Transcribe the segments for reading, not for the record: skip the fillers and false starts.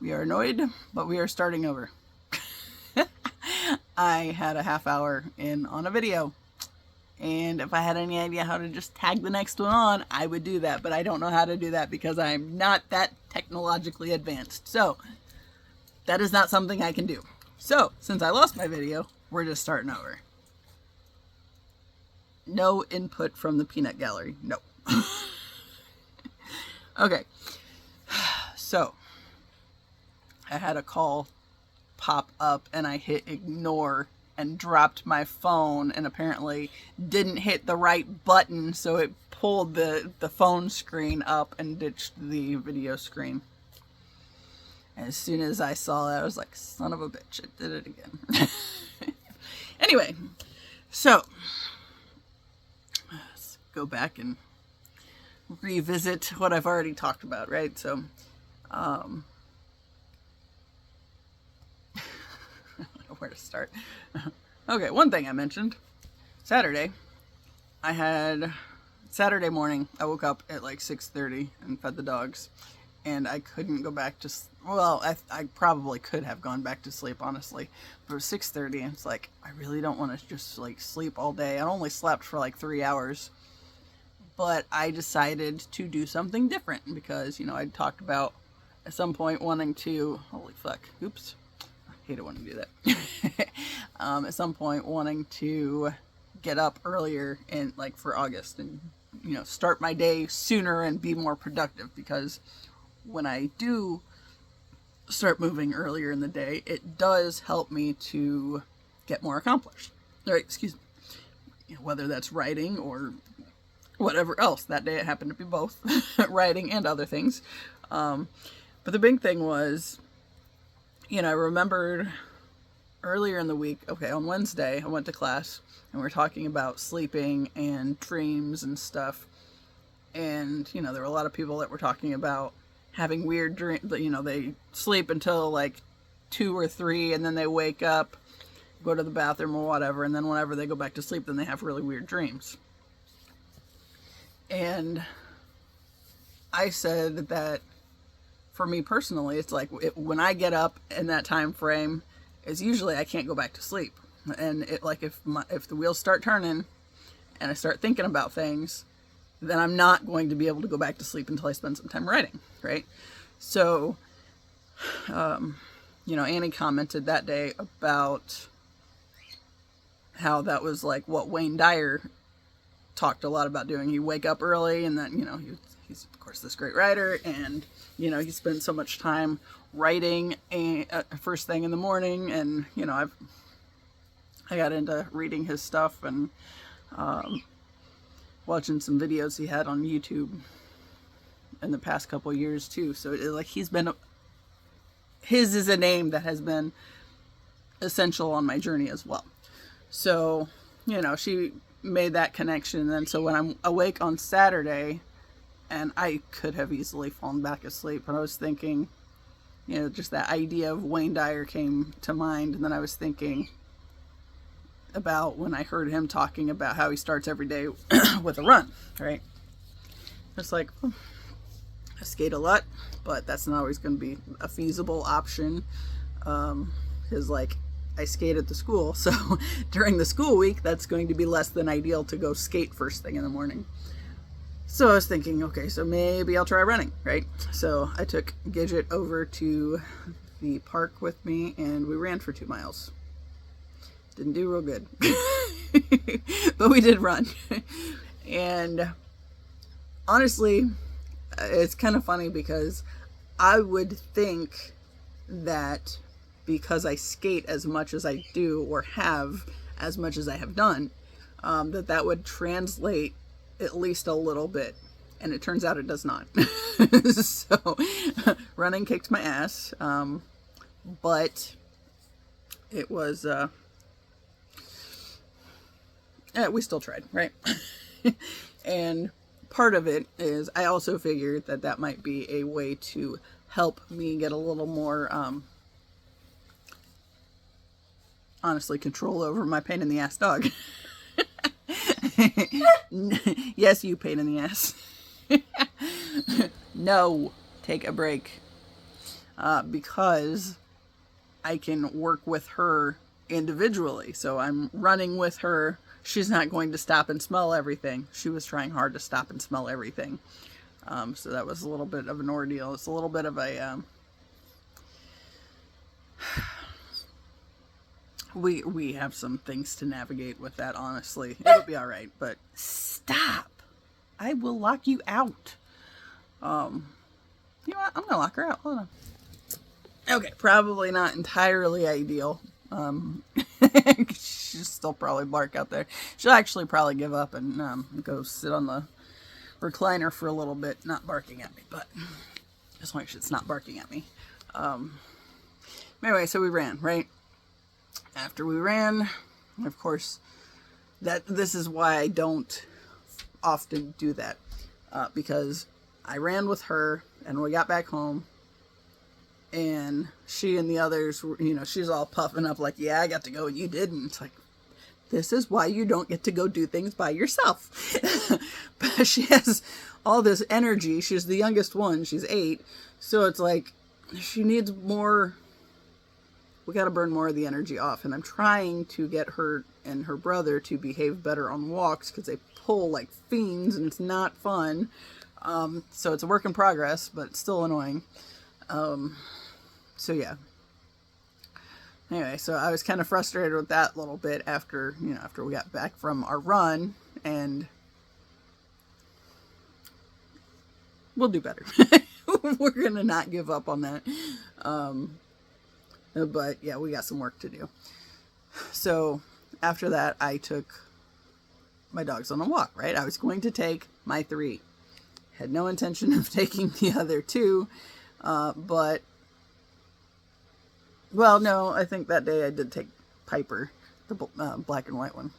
We are annoyed, but we are starting over. I had a half hour in on a video, and if I had any idea how to just tag the next one on, I would do that, but I don't know how to do that because I'm not that technologically advanced. So that is not something I can do. So since I lost my video, we're just starting over. No input from the peanut gallery. No. Okay. So I had a call pop up and I hit ignore and dropped my phone and apparently didn't hit the right button, so it pulled the phone screen up and ditched the video screen. As soon as I saw that, I was like, son of a bitch, it did it again. Anyway, so let's go back and revisit what I've already talked about, right? So, I don't know where to start. Okay, one thing I mentioned, Saturday morning, I woke up at like 6:30 and fed the dogs, and I couldn't go back to, well, I probably could have gone back to sleep, honestly, but it was 6:30, and it's like, I really don't want to just like sleep all day. I only slept for like 3 hours, but I decided to do something different because, you know, I'd talked about at some point wanting to, holy fuck, oops, I hate it when I do that. At some point wanting to get up earlier and like for August and, you know, start my day sooner and be more productive, because when I do start moving earlier in the day, it does help me to get more accomplished. All right, excuse me. You know, whether that's writing or whatever else. That day it happened to be both, writing and other things. But the big thing was, you know, I remembered earlier in the week, okay, on Wednesday, I went to class and we were talking about sleeping and dreams and stuff. And, you know, there were a lot of people that were talking about having weird dreams, you know, they sleep until like 2 or 3 and then they wake up, go to the bathroom or whatever, and then whenever they go back to sleep, then they have really weird dreams. And I said that for me personally, it's like when I get up in that time frame, is usually I can't go back to sleep. And it, like if the wheels start turning and I start thinking about things, then I'm not going to be able to go back to sleep until I spend some time writing, right? So, you know, Annie commented that day about how that was like what Wayne Dyer talked a lot about doing. You wake up early, and then, you know, he's of course this great writer, and, you know, he spends so much time writing first thing in the morning, and, you know, I got into reading his stuff and watching some videos he had on YouTube in the past couple of years too. So like his is a name that has been essential on my journey as well. So, you know, she made that connection. And so when I'm awake on Saturday, and I could have easily fallen back asleep, but I was thinking, you know, just that idea of Wayne Dyer came to mind. And then I was thinking about when I heard him talking about how he starts every day with a run, right? It's like, I skate a lot, but that's not always going to be a feasible option. Because like, I skate at the school, so during the school week, that's going to be less than ideal to go skate first thing in the morning. So I was thinking, okay, so maybe I'll try running, right? So I took Gidget over to the park with me, and we ran for 2 miles. Didn't do real good, but we did run. And honestly, it's kind of funny because I would think that because I skate as much as I do, or have as much as I have done, that would translate at least a little bit. And it turns out it does not. So running kicked my ass. But it was, we still tried, right? And part of it is I also figured that might be a way to help me get a little more, honestly, control over my pain in the ass dog. Yes, you pain in the ass. No, take a break. because I can work with her individually. So I'm running with her. She's not going to stop and smell everything. She was trying hard to stop and smell everything. So that was a little bit of an ordeal. It's a little bit of a... we have some things to navigate with that, honestly. It'll be all right, but stop. I will lock you out. You know what? I'm going to lock her out. Hold on. Okay, probably not entirely ideal. She'll still probably bark out there. She'll actually probably give up and go sit on the recliner for a little bit, not barking at me, but just make sure it's not barking at me. Anyway, so we ran, right? After we ran, of course, this is why I don't often do that, because I ran with her, and we got back home, and she and the others were, she's all puffing up like, yeah, I got to go, and you didn't. It's like, this is why you don't get to go do things by yourself. But she has all this energy. She's the youngest one. She's 8. So it's like, she needs more. We got to burn more of the energy off. And I'm trying to get her and her brother to behave better on walks, because they pull like fiends and it's not fun. So it's a work in progress, but it's still annoying. So yeah. Anyway, so I was kind of frustrated with that a little bit after we got back from our run, and we'll do better. We're going to not give up on that. But yeah, we got some work to do. So after that, I took my dogs on a walk, right? I was going to take my 3. Had no intention of taking the other 2, but... Well, no, I think that day I did take Piper, the black and white one.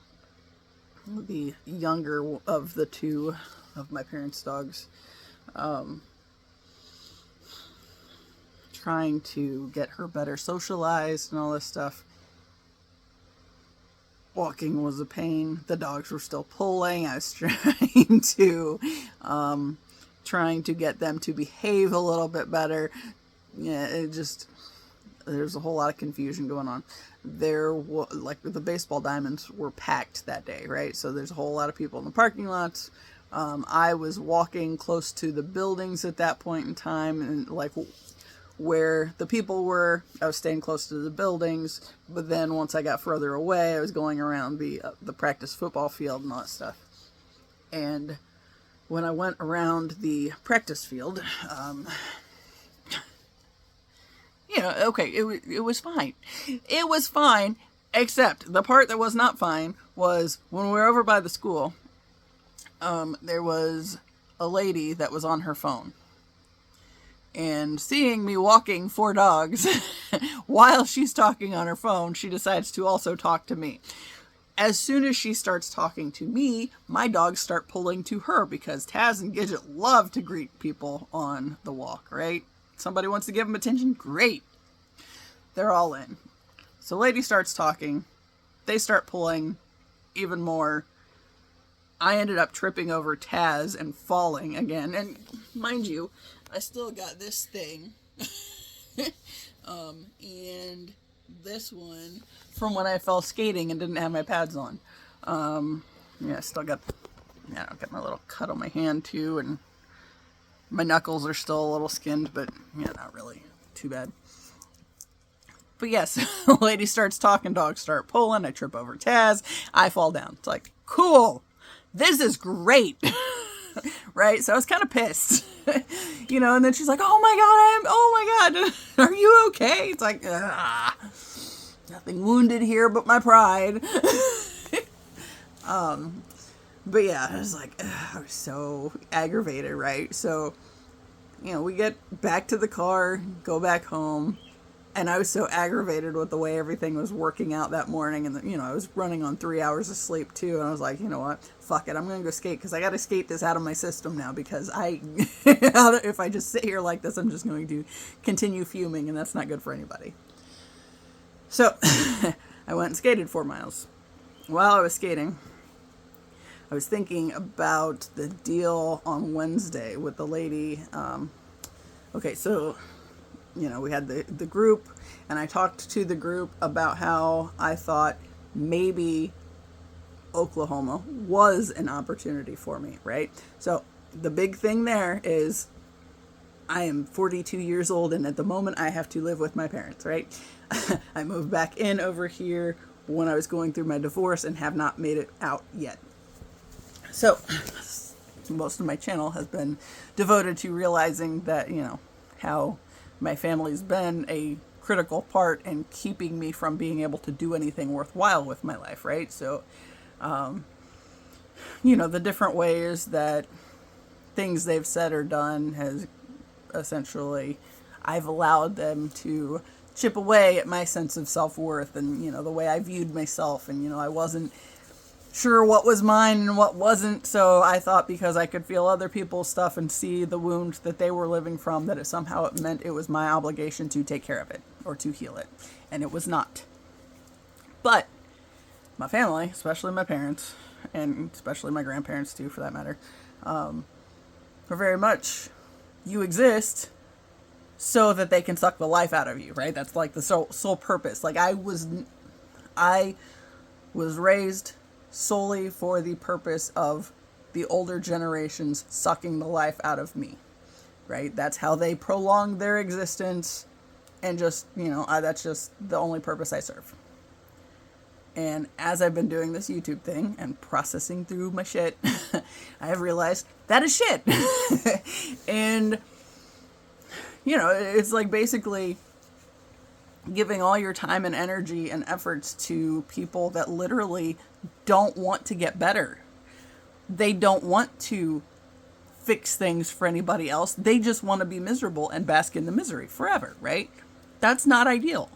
The younger of the 2 of my parents' dogs. Trying to get her better socialized and all this stuff. Walking was a pain. The dogs were still pulling. I was trying to get them to behave a little bit better. Yeah, there's a whole lot of confusion going on. Like the baseball diamonds were packed that day, right? So there's a whole lot of people in the parking lots. I was walking close to the buildings at that point in time, and like where the people were, I was staying close to the buildings. But then once I got further away, I was going around the practice football field and all that stuff. And when I went around the practice field, okay, it was fine. It was fine, except the part that was not fine was when we were over by the school, there was a lady that was on her phone. And seeing me walking 4 dogs while she's talking on her phone, she decides to also talk to me. As soon as she starts talking to me, my dogs start pulling to her, because Taz and Gidget love to greet people on the walk, right? Somebody wants to give them attention? Great. They're all in. So lady starts talking. They start pulling even more. I ended up tripping over Taz and falling again. And mind you, I still got this thing. And this one from when I fell skating and didn't have my pads on. I still got my little cut on my hand too, and my knuckles are still a little skinned, but not really too bad. But yes, the lady starts talking, dogs start pulling, I trip over Taz, I fall down. It's like, cool, this is great. Right? So I was kind of pissed. And then she's like, oh my God, are you okay? It's like, nothing wounded here but my pride. But yeah, I was like, I was so aggravated, right? So, we get back to the car, go back home, and I was so aggravated with the way everything was working out that morning, and I was running on 3 hours of sleep too, and I was like, you know what, fuck it, I'm gonna go skate, because I gotta skate this out of my system now, because if I just sit here like this, I'm just going to continue fuming, and that's not good for anybody. So, I went and skated 4 miles. While I was skating, I was thinking about the deal on Wednesday with the lady. Okay, so we had the group, and I talked to the group about how I thought maybe Oklahoma was an opportunity for me, right? So the big thing there is I am 42 years old, and at the moment I have to live with my parents, right? I moved back in over here when I was going through my divorce and have not made it out yet. So most of my channel has been devoted to realizing that, how my family's been a critical part in keeping me from being able to do anything worthwhile with my life, right? So, the different ways that things they've said or done has essentially, I've allowed them to chip away at my sense of self-worth and, the way I viewed myself. And, I wasn't sure what was mine and what wasn't. So I thought because I could feel other people's stuff and see the wound that they were living from, that it meant it was my obligation to take care of it or to heal it. And it was not. But my family, especially my parents, and especially my grandparents too, for that matter, were very much, you exist so that they can suck the life out of you, right? That's like the sole purpose. Like I was raised solely for the purpose of the older generations sucking the life out of me, right? That's how they prolong their existence, and just, that's just the only purpose I serve. And as I've been doing this YouTube thing and processing through my shit, I have realized that is shit. And, it's like basically giving all your time and energy and efforts to people that literally don't want to get better. They don't want to fix things for anybody else. They just want to be miserable and bask in the misery forever, right? That's not ideal.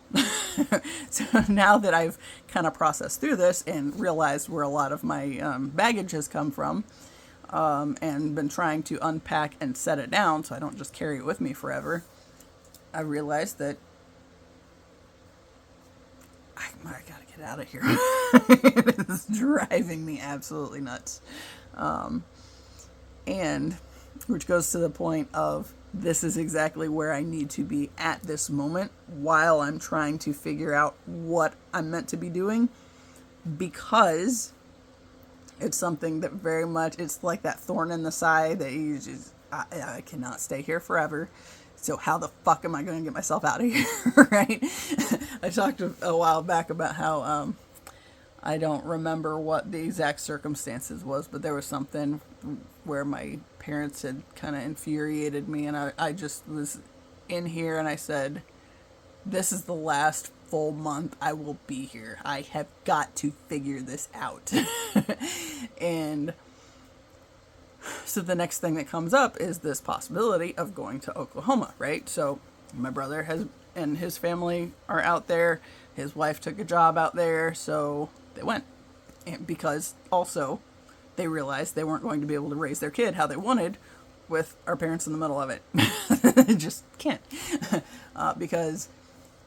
So now that I've kind of processed through this and realized where a lot of my baggage has come from, and been trying to unpack and set it down so I don't just carry it with me forever, I realized that I gotta get out of here. It's driving me absolutely nuts. And which goes to the point of, this is exactly where I need to be at this moment while I'm trying to figure out what I'm meant to be doing, because it's something that very much, it's like that thorn in the side that you just, I cannot stay here forever. So how the fuck am I going to get myself out of here, right? I talked a while back about how I don't remember what the exact circumstances was, but there was something where my parents had kind of infuriated me, and I just was in here and I said, this is the last full month I will be here. I have got to figure this out. And so the next thing that comes up is this possibility of going to Oklahoma, right? So my brother and his family are out there. His wife took a job out there, so they went. And because also they realized they weren't going to be able to raise their kid how they wanted with our parents in the middle of it. They just can't. Because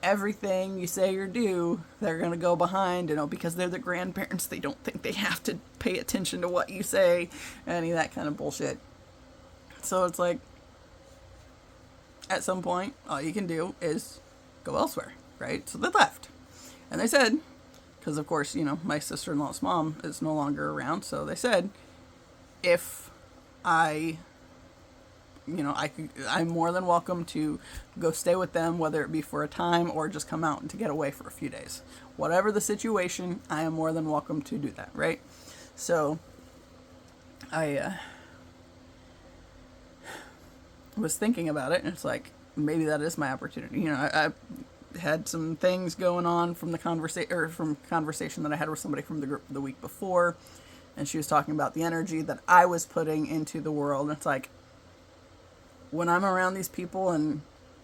everything you say or do, they're going to go behind, because they're the grandparents, they don't think they have to pay attention to what you say, any of that kind of bullshit. So it's like, at some point, all you can do is go elsewhere, right? So they left. And they said, because of course, my sister-in-law's mom is no longer around, so they said, if I'm more than welcome to go stay with them, whether it be for a time or just come out and to get away for a few days. Whatever the situation, I am more than welcome to do that, right? So I was thinking about it, and it's like, maybe that is my opportunity. I had some things going on from conversation that I had with somebody from the group the week before, and she was talking about the energy that I was putting into the world. And it's like, when I'm around these people and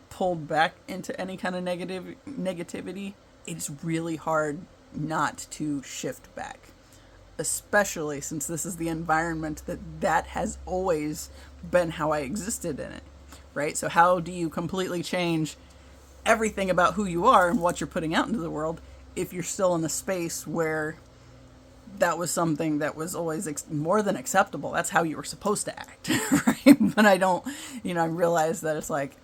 pulled back into any kind of negativity, it's really hard not to shift back, especially since this is the environment that has always been how I existed in it, right? So how do you completely change everything about who you are and what you're putting out into the world if you're still in the space where that was something that was always more than acceptable? That's how you were supposed to act, right? But I don't, I realize that it's like,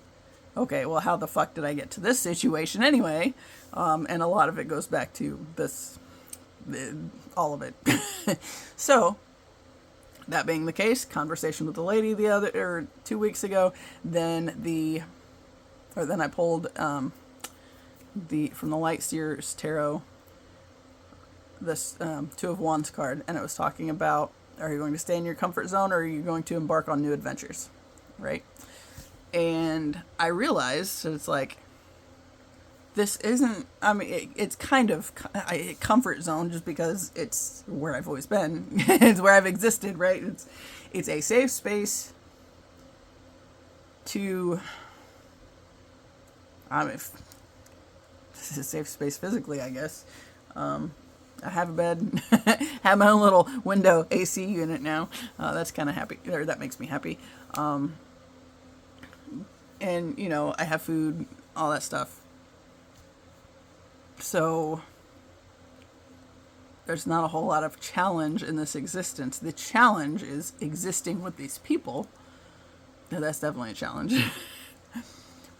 okay, well, how the fuck did I get to this situation anyway? And a lot of it goes back to this, all of it. So, that being the case, conversation with the lady the other, or 2 weeks ago, then I pulled from the Light Seer's Tarot, this Two of Wands card, and it was talking about, are you going to stay in your comfort zone, or are you going to embark on new adventures, right? And I realized that it's like, this isn't, I mean, it's kind of a comfort zone just because it's where I've always been. It's where I've existed, right? It's a safe space to, this is a safe space physically, I guess. I have a bed, have my own little window AC unit now. That's kind of happy, or that makes me happy. And, you know, I have food, all that stuff. So there's not a whole lot of challenge in this existence. The challenge is existing with these people. Now, that's definitely a challenge.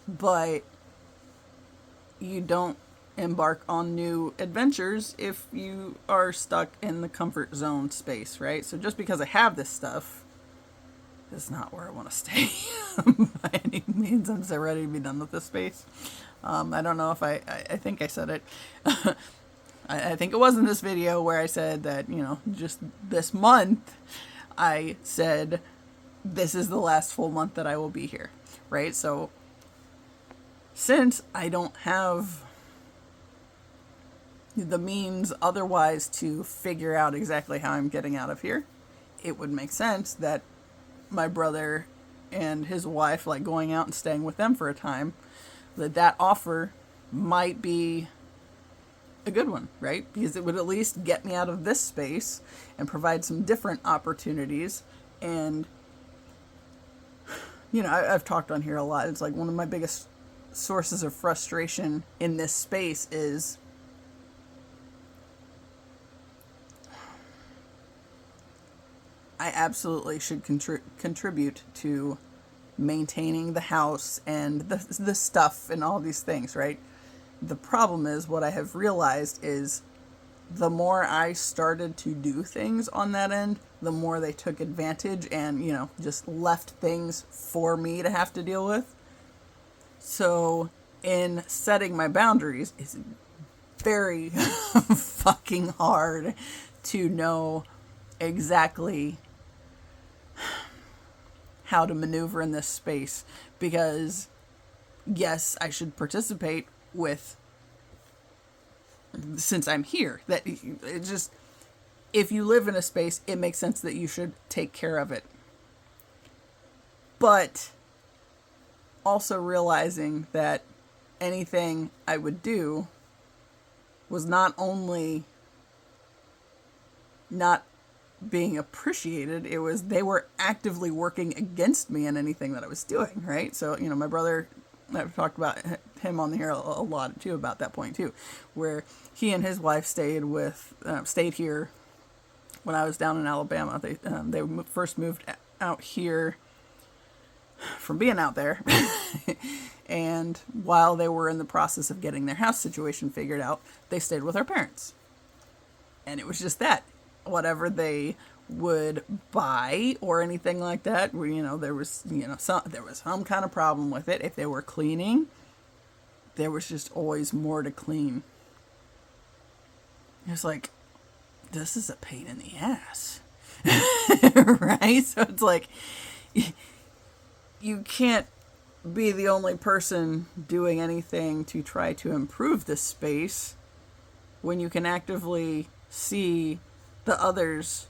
But you don't embark on new adventures if you are stuck in the comfort zone space, right? So just because I have this stuff, it's not where I want to stay by any means. I'm so ready to be done with this space. I don't know if I think I said it. I think it was in this video where I said that, you know, just this month, I said, this is the last full month that I will be here, right? So since I don't have the means otherwise to figure out exactly how I'm getting out of here, it would make sense that my brother and his wife, like going out and staying with them for a time, that offer might be a good one, right? Because it would at least get me out of this space and provide some different opportunities. And, you know, I've talked on here a lot. It's like one of my biggest sources of frustration in this space is I absolutely should contribute to maintaining the house and the stuff and all these things, right? The problem is, what I have realized is the more I started to do things on that end, the more they took advantage and, you know, just left things for me to have to deal with. So in setting my boundaries, it's very fucking hard to know exactly how to maneuver in this space, because yes, I should participate with, since I'm here, that it just, if you live in a space, it makes sense that you should take care of it. But also realizing that anything I would do was not only not being appreciated, it was they were actively working against me in anything that I was doing, right? So, you know, my brother, I've talked about him on here a lot too about that point too, where he and his wife stayed here when I was down in Alabama. They first moved out here from being out there, and while they were in the process of getting their house situation figured out, they stayed with our parents, and it was just that. Whatever they would buy or anything like that, where, you know, there was some kind of problem with it. If they were cleaning, there was just always more to clean. It's like, this is a pain in the ass. Right? So it's like, you can't be the only person doing anything to try to improve this space when you can actively see the others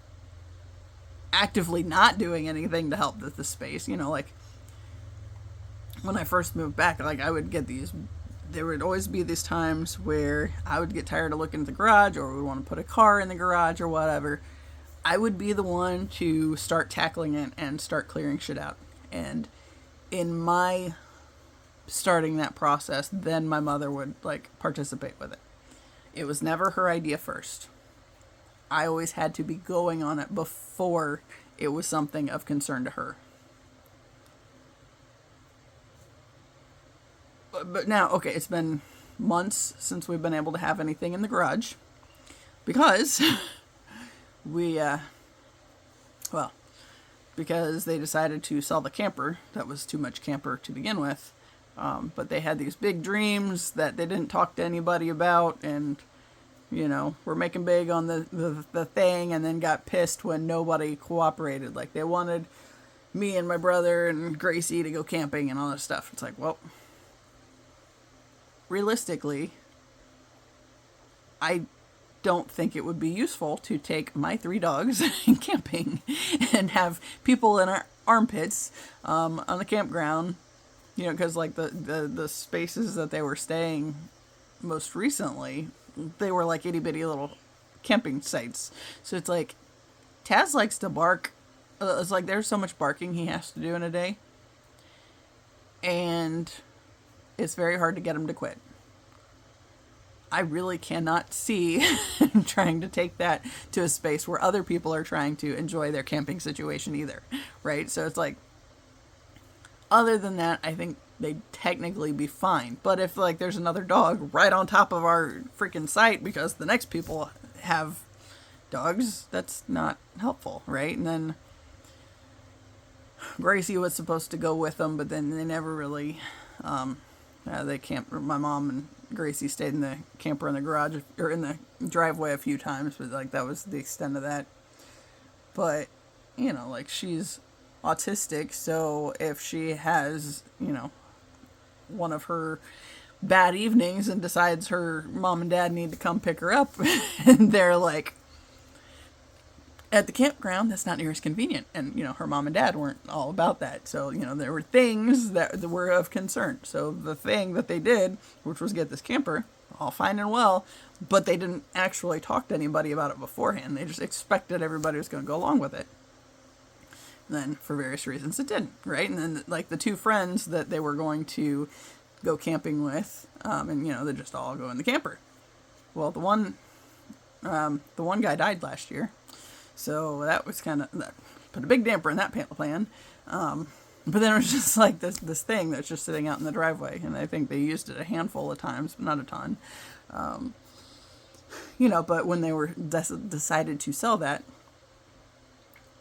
actively not doing anything to help the space. You know, like when I first moved back, like I would get there would always be these times where I would get tired of looking at the garage, or would want to put a car in the garage or whatever. I would be the one to start tackling it and start clearing shit out. And in my starting that process, then my mother would like participate with it. It was never her idea first. I always had to be going on it before it was something of concern to her. But now, okay, it's been months since we've been able to have anything in the garage because we, well, because they decided to sell the camper. That was too much camper to begin with. But they had these big dreams that they didn't talk to anybody about, and, you know, were making big on the thing, and then got pissed when nobody cooperated. Like, they wanted me and my brother and Gracie to go camping and all this stuff. It's like, well, realistically, I don't think it would be useful to take my 3 dogs camping and have people in our armpits on the campground, you know, because like the spaces that they were staying most recently, they were like itty bitty little camping sites. So it's like Taz likes to bark. It's like there's so much barking he has to do in a day, and it's very hard to get him to quit. I really cannot see trying to take that to a space where other people are trying to enjoy their camping situation either, right? So it's like, other than that, I think they'd technically be fine. But if like there's another dog right on top of our freaking site because the next people have dogs, that's not helpful, right? And then Gracie was supposed to go with them, but then they never really, they camped. My mom and Gracie stayed in the camper in the garage or in the driveway a few times, but like that was the extent of that. But, you know, like she's autistic, so if she has, you know, one of her bad evenings and decides her mom and dad need to come pick her up, and they're like at the campground, that's not near as convenient. And, you know, her mom and dad weren't all about that. So, you know, there were things that were of concern. So the thing that they did, which was get this camper, all fine and well, but they didn't actually talk to anybody about it beforehand. They just expected everybody was going to go along with it. And then, for various reasons, it didn't, right? And then, like, the 2 friends that they were going to go camping with, and, you know, they just all go in the camper. Well, the one guy died last year. So that was kind of, that put a big damper in that plan. But then it was just like this thing that's just sitting out in the driveway. And I think they used it a handful of times, but not a ton. You know, but when they were decided to sell that,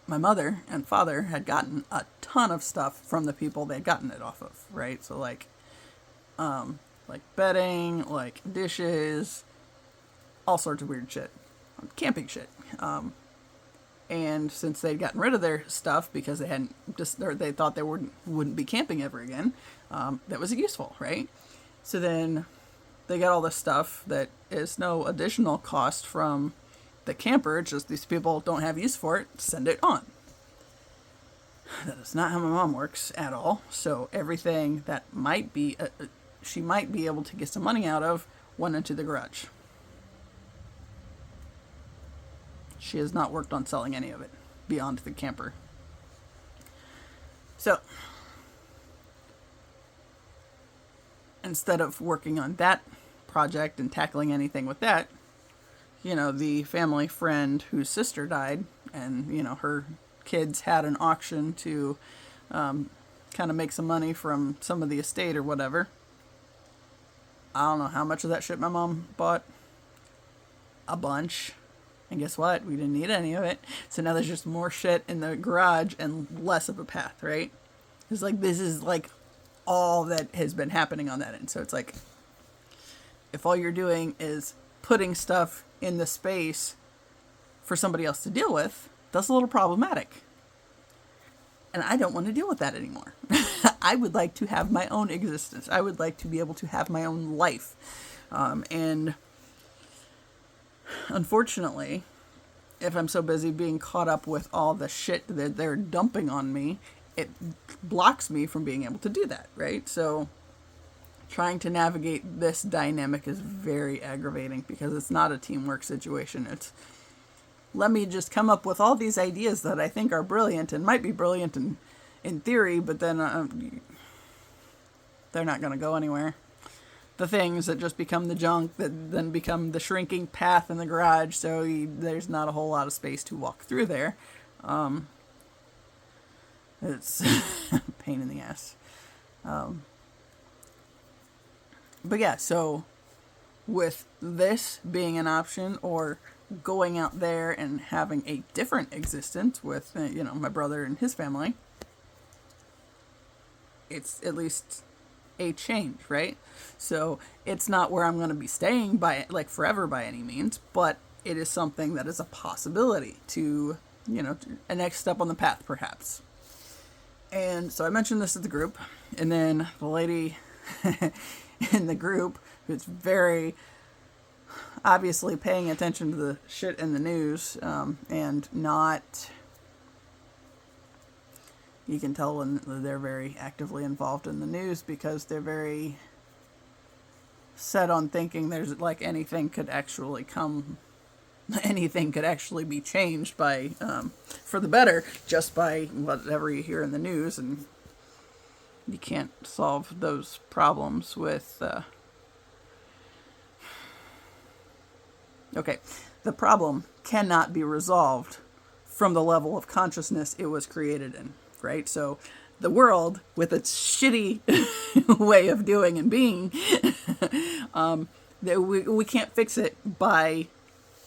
my mother and father had gotten a ton of stuff from the people they'd gotten it off of, right? So like bedding, like dishes, all sorts of weird shit, camping shit. And since they'd gotten rid of their stuff because they hadn't they thought they wouldn't be camping ever again, that was useful, right? So then they got all this stuff that is no additional cost from the camper. It's just these people don't have use for it, send it on. That is not how my mom works at all. So everything that might be she might be able to get some money out of went into the garage. She has not worked on selling any of it beyond the camper. So, instead of working on that project and tackling anything with that, you know, the family friend whose sister died and, you know, her kids had an auction to kind of make some money from some of the estate or whatever. I don't know how much of that shit my mom bought. A bunch. And guess what? We didn't need any of it. So now there's just more shit in the garage and less of a path, right? It's like, this is like all that has been happening on that end. So it's like, if all you're doing is putting stuff in the space for somebody else to deal with, that's a little problematic. And I don't want to deal with that anymore. I would like to have my own existence. I would like to be able to have my own life. And unfortunately, if I'm so busy being caught up with all the shit that they're dumping on me, it blocks me from being able to do that, right? So trying to navigate this dynamic is very aggravating because it's not a teamwork situation. It's, let me just come up with all these ideas that I think are brilliant and might be brilliant in theory, but then they're not going to go anywhere. The things that just become the junk that then become the shrinking path in the garage, so there's not a whole lot of space to walk through there. It's a pain in the ass. But yeah, so with this being an option, or going out there and having a different existence with, my brother and his family, it's at least a change, right? So it's not where I'm going to be staying by like forever by any means, but it is something that is a possibility to, a next step on the path perhaps. And so I mentioned this to the group, and then the lady in the group, who's very obviously paying attention to the shit in the news, and not, you can tell when they're very actively involved in the news because they're very set on thinking there's like anything could actually be changed by, for the better, just by whatever you hear in the news, and you can't solve those problems with, okay, the problem cannot be resolved from the level of consciousness it was created in, right? So the world, with its shitty way of doing and being, we can't fix it by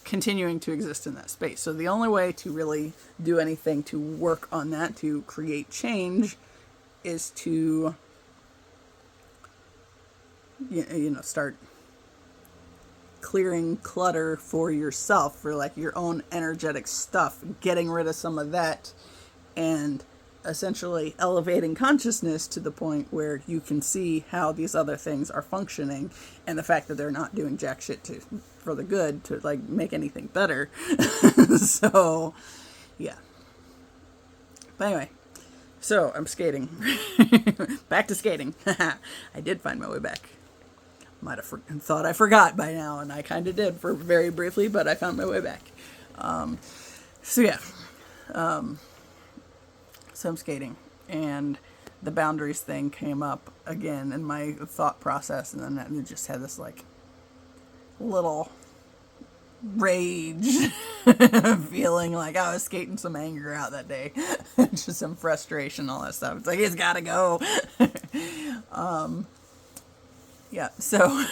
continuing to exist in that space. So the only way to really do anything to work on that, to create change, is to, start clearing clutter for yourself, for like your own energetic stuff, getting rid of some of that, and essentially elevating consciousness to the point where you can see how these other things are functioning, and the fact that they're not doing jack shit for the good to like make anything better. So yeah, but anyway, so I'm skating. Back to skating. I did find my way back. Might have thought I forgot by now, and I kind of did for very briefly, but I found my way back. So yeah, so I'm skating, and the boundaries thing came up again in my thought process, and then I just had this like little rage feeling, like I was skating some anger out that day. Just some frustration, all that stuff. It's like, it's gotta go. Yeah, so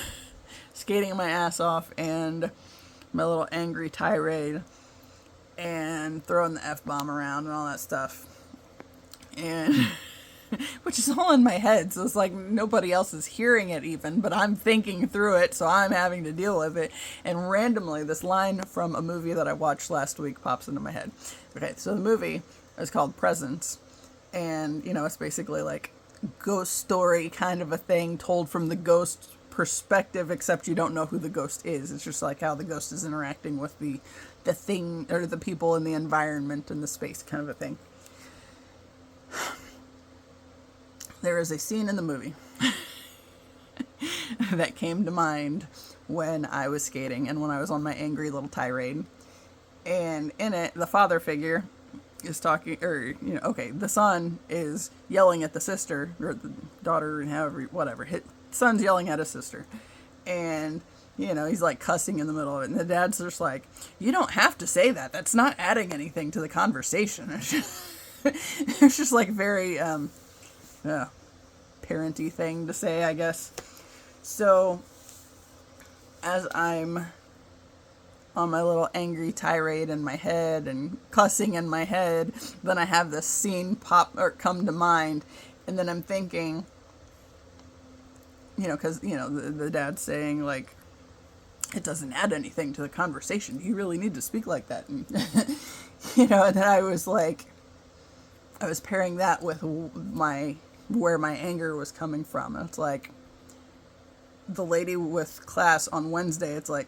skating my ass off, and my little angry tirade, and throwing the F-bomb around and all that stuff, and which is all in my head, so it's like nobody else is hearing it even, but I'm thinking through it, so I'm having to deal with it. And randomly, this line from a movie that I watched last week pops into my head. Okay, so the movie is called Presence, and it's basically like ghost story kind of a thing, told from the ghost perspective, except you don't know who the ghost is. It's just like how the ghost is interacting with the thing, or the people in the environment and the space, kind of a thing. There is a scene in the movie that came to mind when I was skating and when I was on my angry little tirade. And in it, the father figure is talking, or, the son is yelling at the sister, or the daughter, however, whatever. Son's yelling at his sister. And, he's like cussing in the middle of it. And the dad's just like, you don't have to say that. That's not adding anything to the conversation. It's just like very, parenty thing to say, I guess. So, as I'm on my little angry tirade in my head and cussing in my head, then I have this scene pop or come to mind, and then I'm thinking, because the dad's saying like, it doesn't add anything to the conversation. You really need to speak like that, and and then I was like, I was pairing that with where my anger was coming from. And it's like, the lady with class on Wednesday, it's like,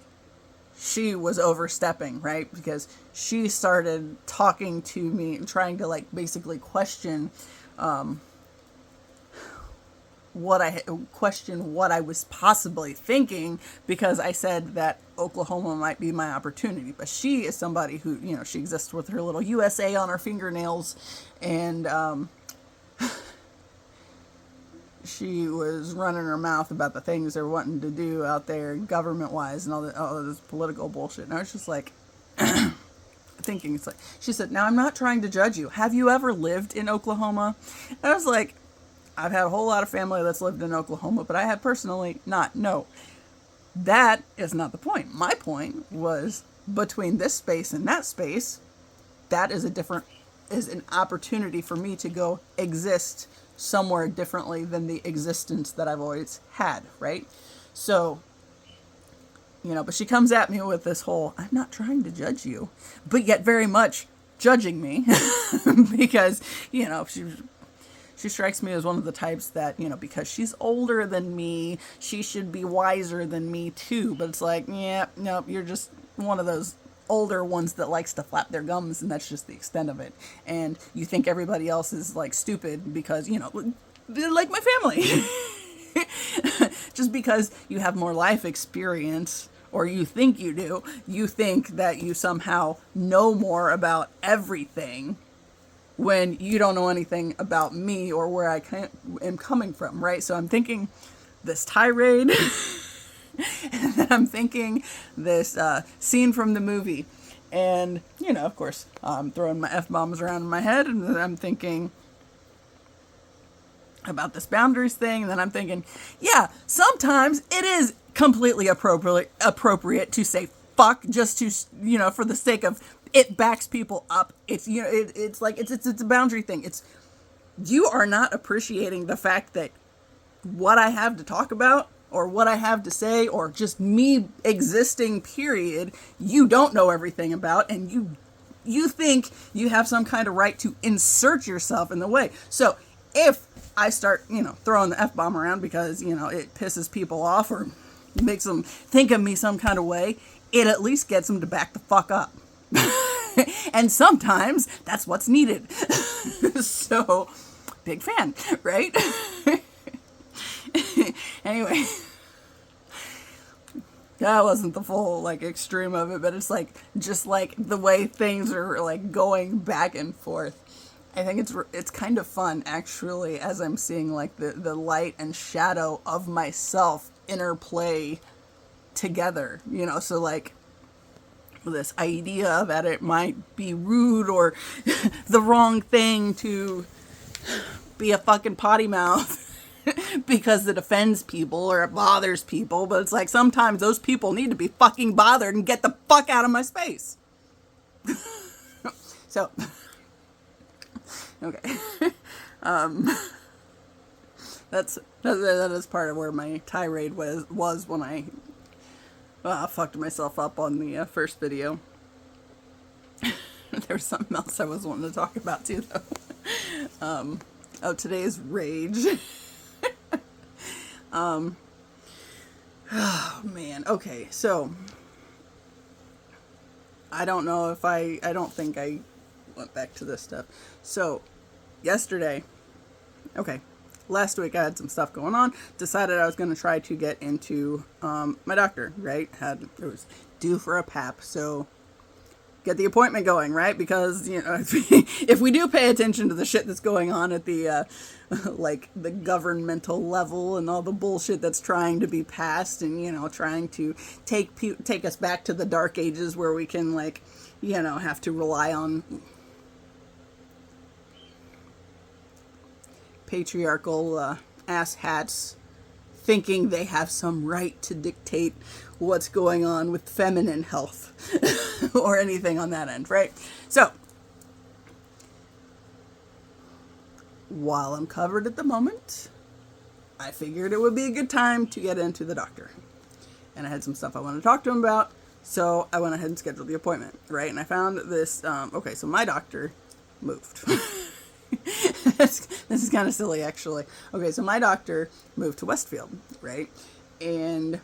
she was overstepping, right? Because she started talking to me, trying to like basically question what I was possibly thinking, because I said that Oklahoma might be my opportunity. But she is somebody who, she exists with her little USA on her fingernails, and she was running her mouth about the things they're wanting to do out there government-wise and all this political bullshit. And I was just like, thinking, it's like, she said, now I'm not trying to judge you. Have you ever lived in Oklahoma? And I was like, I've had a whole lot of family that's lived in Oklahoma, but I have personally not. No, that is not the point. My point was between this space and that space, that is an opportunity for me to go exist somewhere differently than the existence that I've always had, right? So, but she comes at me with this whole, I'm not trying to judge you, but yet very much judging me because, she strikes me as one of the types that, because she's older than me, she should be wiser than me too. But it's like, yeah, no, you're just one of those older ones that likes to flap their gums, and that's just the extent of it. And you think everybody else is like stupid because, they're like my family. Just because you have more life experience, or you think you do, you think that you somehow know more about everything when you don't know anything about me or where I am coming from, right? So I'm thinking this tirade, and then I'm thinking this scene from the movie. And, of course, I'm throwing my F-bombs around in my head, and then I'm thinking about this boundaries thing, and then I'm thinking, yeah, sometimes it is completely appropriate to say fuck just to, for the sake of it backs people up. It's, it's like, it's a boundary thing. It's, you are not appreciating the fact that what I have to talk about or what I have to say or just me existing, period, you don't know everything about, and you think you have some kind of right to insert yourself in the way. So if I start, throwing the F-bomb around because, it pisses people off or makes them think of me some kind of way, it at least gets them to back the fuck up. And sometimes that's what's needed. So, big fan, right? Anyway, that wasn't the full, extreme of it, but it's, just, the way things are, going back and forth. I think it's kind of fun, actually, as I'm seeing, the light and shadow of myself interplay together, so, this idea that it might be rude or the wrong thing to be a fucking potty mouth because it offends people or it bothers people, but it's sometimes those people need to be fucking bothered and get the fuck out of my space. So, okay. That is part of where my tirade was when I fucked myself up on the first video. There's something else I was wanting to talk about too, though. Today's rage. Oh man. Okay, so I don't know if I don't think I went back to this stuff. So yesterday, last week I had some stuff going on, decided I was going to try to get into my doctor, right? It was due for a PAP, so get the appointment going, right? Because, if we do pay attention to the shit that's going on at the, the governmental level and all the bullshit that's trying to be passed and, trying to take us back to the dark ages where we can, have to rely on patriarchal asshats thinking they have some right to dictate what's going on with feminine health or anything on that end, right? So, while I'm covered at the moment, I figured it would be a good time to get into the doctor. And I had some stuff I wanted to talk to him about, so I went ahead and scheduled the appointment, right? And I found this, so my doctor moved. This is kind of silly, actually. Okay, so my doctor moved to Westfield, right? And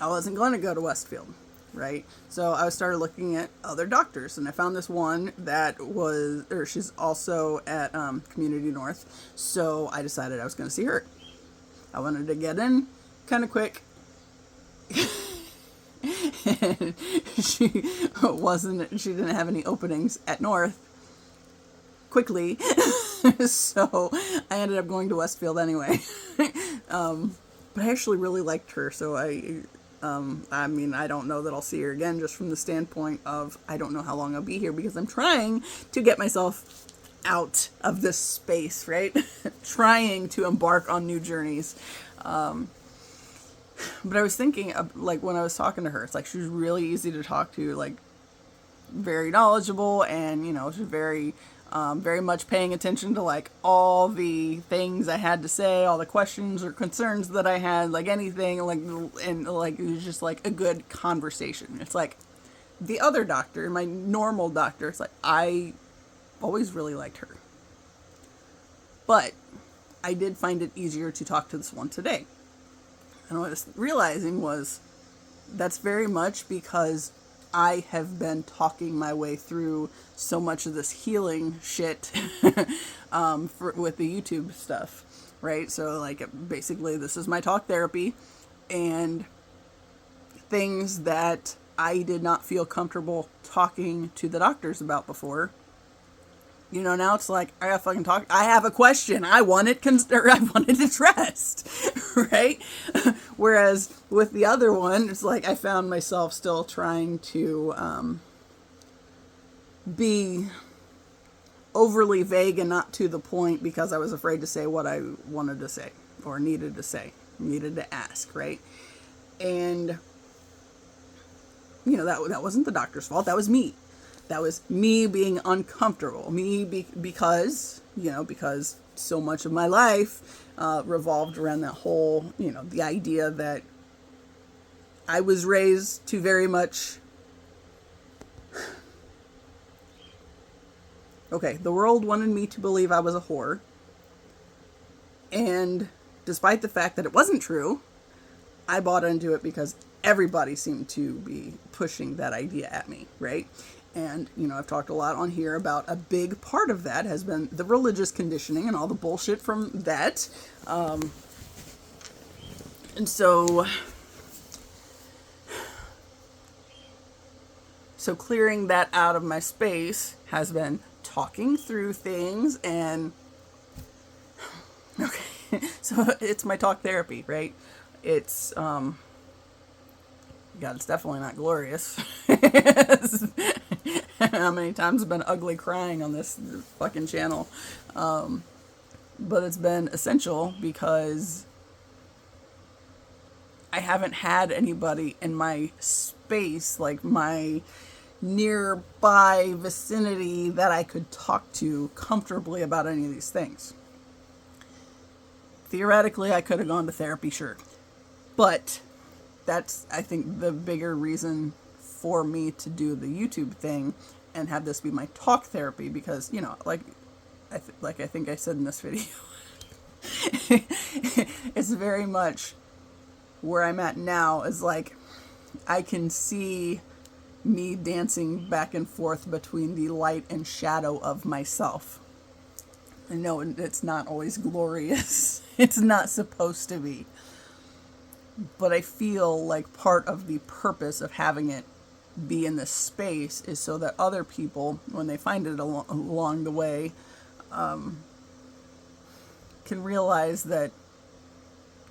I wasn't going to go to Westfield, right? So I started looking at other doctors, and I found this one that she's also at Community North, so I decided I was going to see her. I wanted to get in kind of quick. And she didn't have any openings at North quickly, so I ended up going to Westfield anyway. But I actually really liked her, so I don't know that I'll see her again, just from the standpoint of I don't know how long I'll be here, because I'm trying to get myself out of this space, right? Trying to embark on new journeys. But I was thinking, like, when I was talking to her, it's like she was really easy to talk to, like, very knowledgeable, and, you know, she's very, very much paying attention to, like, all the things I had to say, all the questions or concerns that I had, like, anything, like, and, like, it was just, like, a good conversation. It's like, the other doctor, my normal doctor, it's like, I always really liked her. But I did find it easier to talk to this one today. And what I was realizing was that's very much because I have been talking my way through so much of this healing shit with the YouTube stuff, right? So, like, basically this is my talk therapy, and things that I did not feel comfortable talking to the doctors about before. You know, now it's like, I gotta fucking talk. I have a question. I want it addressed, right? Whereas with the other one, it's like I found myself still trying to be overly vague and not to the point because I was afraid to say what I wanted to say or needed to ask, right? And, you know, that wasn't the doctor's fault. That was me. That was me being uncomfortable. Because so much of my life revolved around that whole, you know, the idea that I was raised to very much, okay, the world wanted me to believe I was a whore. And despite the fact that it wasn't true, I bought into it because everybody seemed to be pushing that idea at me, right? And, you know, I've talked a lot on here about a big part of that has been the religious conditioning and all the bullshit from that. And so clearing that out of my space has been talking through things and, okay, so it's my talk therapy, right? It's, God, it's definitely not glorious. How many times I've been ugly crying on this fucking channel. But it's been essential because I haven't had anybody in my space, like my nearby vicinity, that I could talk to comfortably about any of these things. Theoretically, I could have gone to therapy, sure. But that's, I think, the bigger reason for me to do the YouTube thing and have this be my talk therapy, because, you know, like I think I said in this video, it's very much where I'm at now is like I can see me dancing back and forth between the light and shadow of myself. I know it's not always glorious. It's not supposed to be. But I feel like part of the purpose of having it be in this space is so that other people, when they find it along the way, can realize that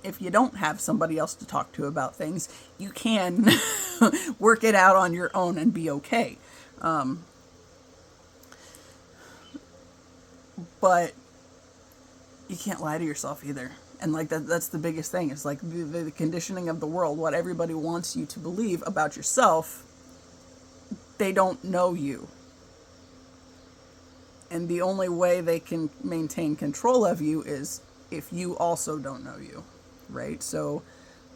if you don't have somebody else to talk to about things, you can work it out on your own and be okay. But you can't lie to yourself either. And like that's the biggest thing. It's like the conditioning of the world, what everybody wants you to believe about yourself. They don't know you. And the only way they can maintain control of you is if you also don't know you, right? So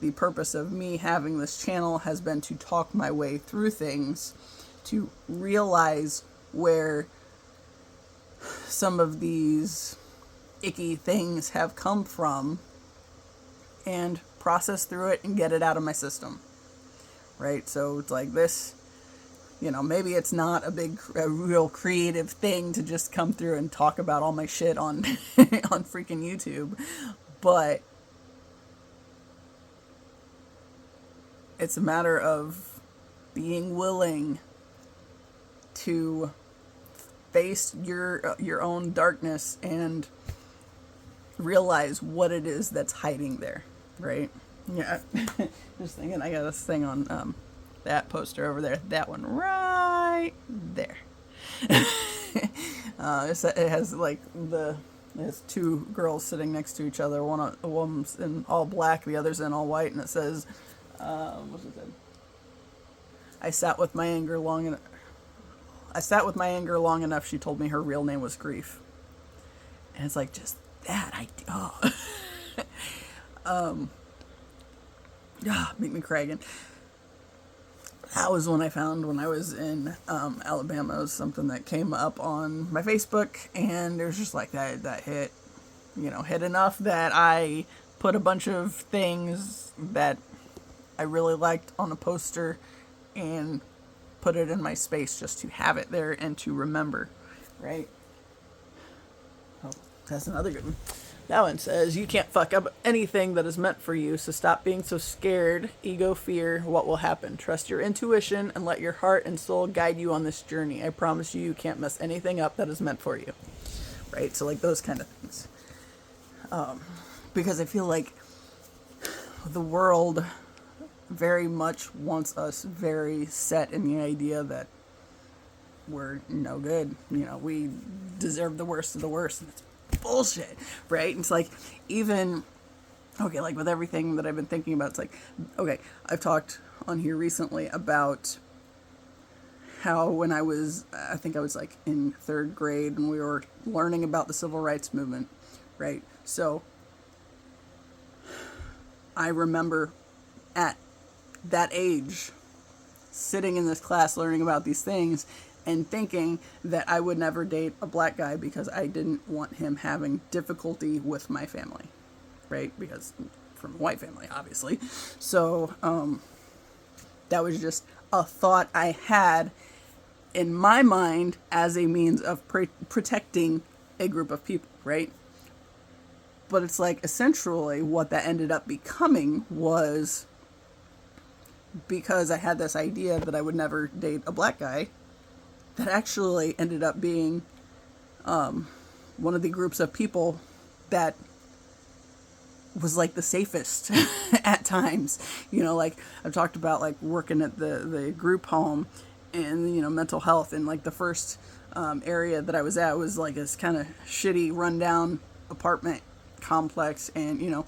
the purpose of me having this channel has been to talk my way through things, to realize where some of these icky things have come from and process through it and get it out of my system, right? So it's like this, you know, maybe it's not a real creative thing to just come through and talk about all my shit on on freaking YouTube, but it's a matter of being willing to face your own darkness and realize what it is that's hiding there, right? Yeah. Just thinking, I got this thing on that poster over there, that one right there. It has like it has two girls sitting next to each other. A woman's in all black, the other's in all white, and it says, what's it say? I sat with my anger long enough. I sat with my anger long enough. She told me her real name was grief, and it's like just that. Make me cry again. That was one I found when I was in Alabama. It was something that came up on my Facebook, and it was just like that hit, hit enough that I put a bunch of things that I really liked on a poster and put it in my space just to have it there and to remember, right? Oh, that's another good one. That one says, you can't fuck up anything that is meant for you, so stop being so scared. Ego, fear, what will happen? Trust your intuition and let your heart and soul guide you on this journey. I promise you, you can't mess anything up that is meant for you. Right? So like those kind of things. Because I feel like the world very much wants us very set in the idea that we're no good. We deserve the worst of the worst. And it's bullshit, right? And it's like, even, okay, like with everything that I've been thinking about, it's like, okay, I've talked on here recently about how when I think I was like in third grade and we were learning about the civil rights movement, right? So I remember at that age sitting in this class learning about these things and thinking that I would never date a black guy because I didn't want him having difficulty with my family, right? Because from a white family, obviously. So that was just a thought I had in my mind as a means of protecting a group of people, right? But it's like essentially what that ended up becoming was, because I had this idea that I would never date a black guy, that actually ended up being one of the groups of people that was like the safest at times. Like I've talked about like working at the group home and, mental health, and like the first area that I was at was like this kind of shitty rundown apartment complex. And,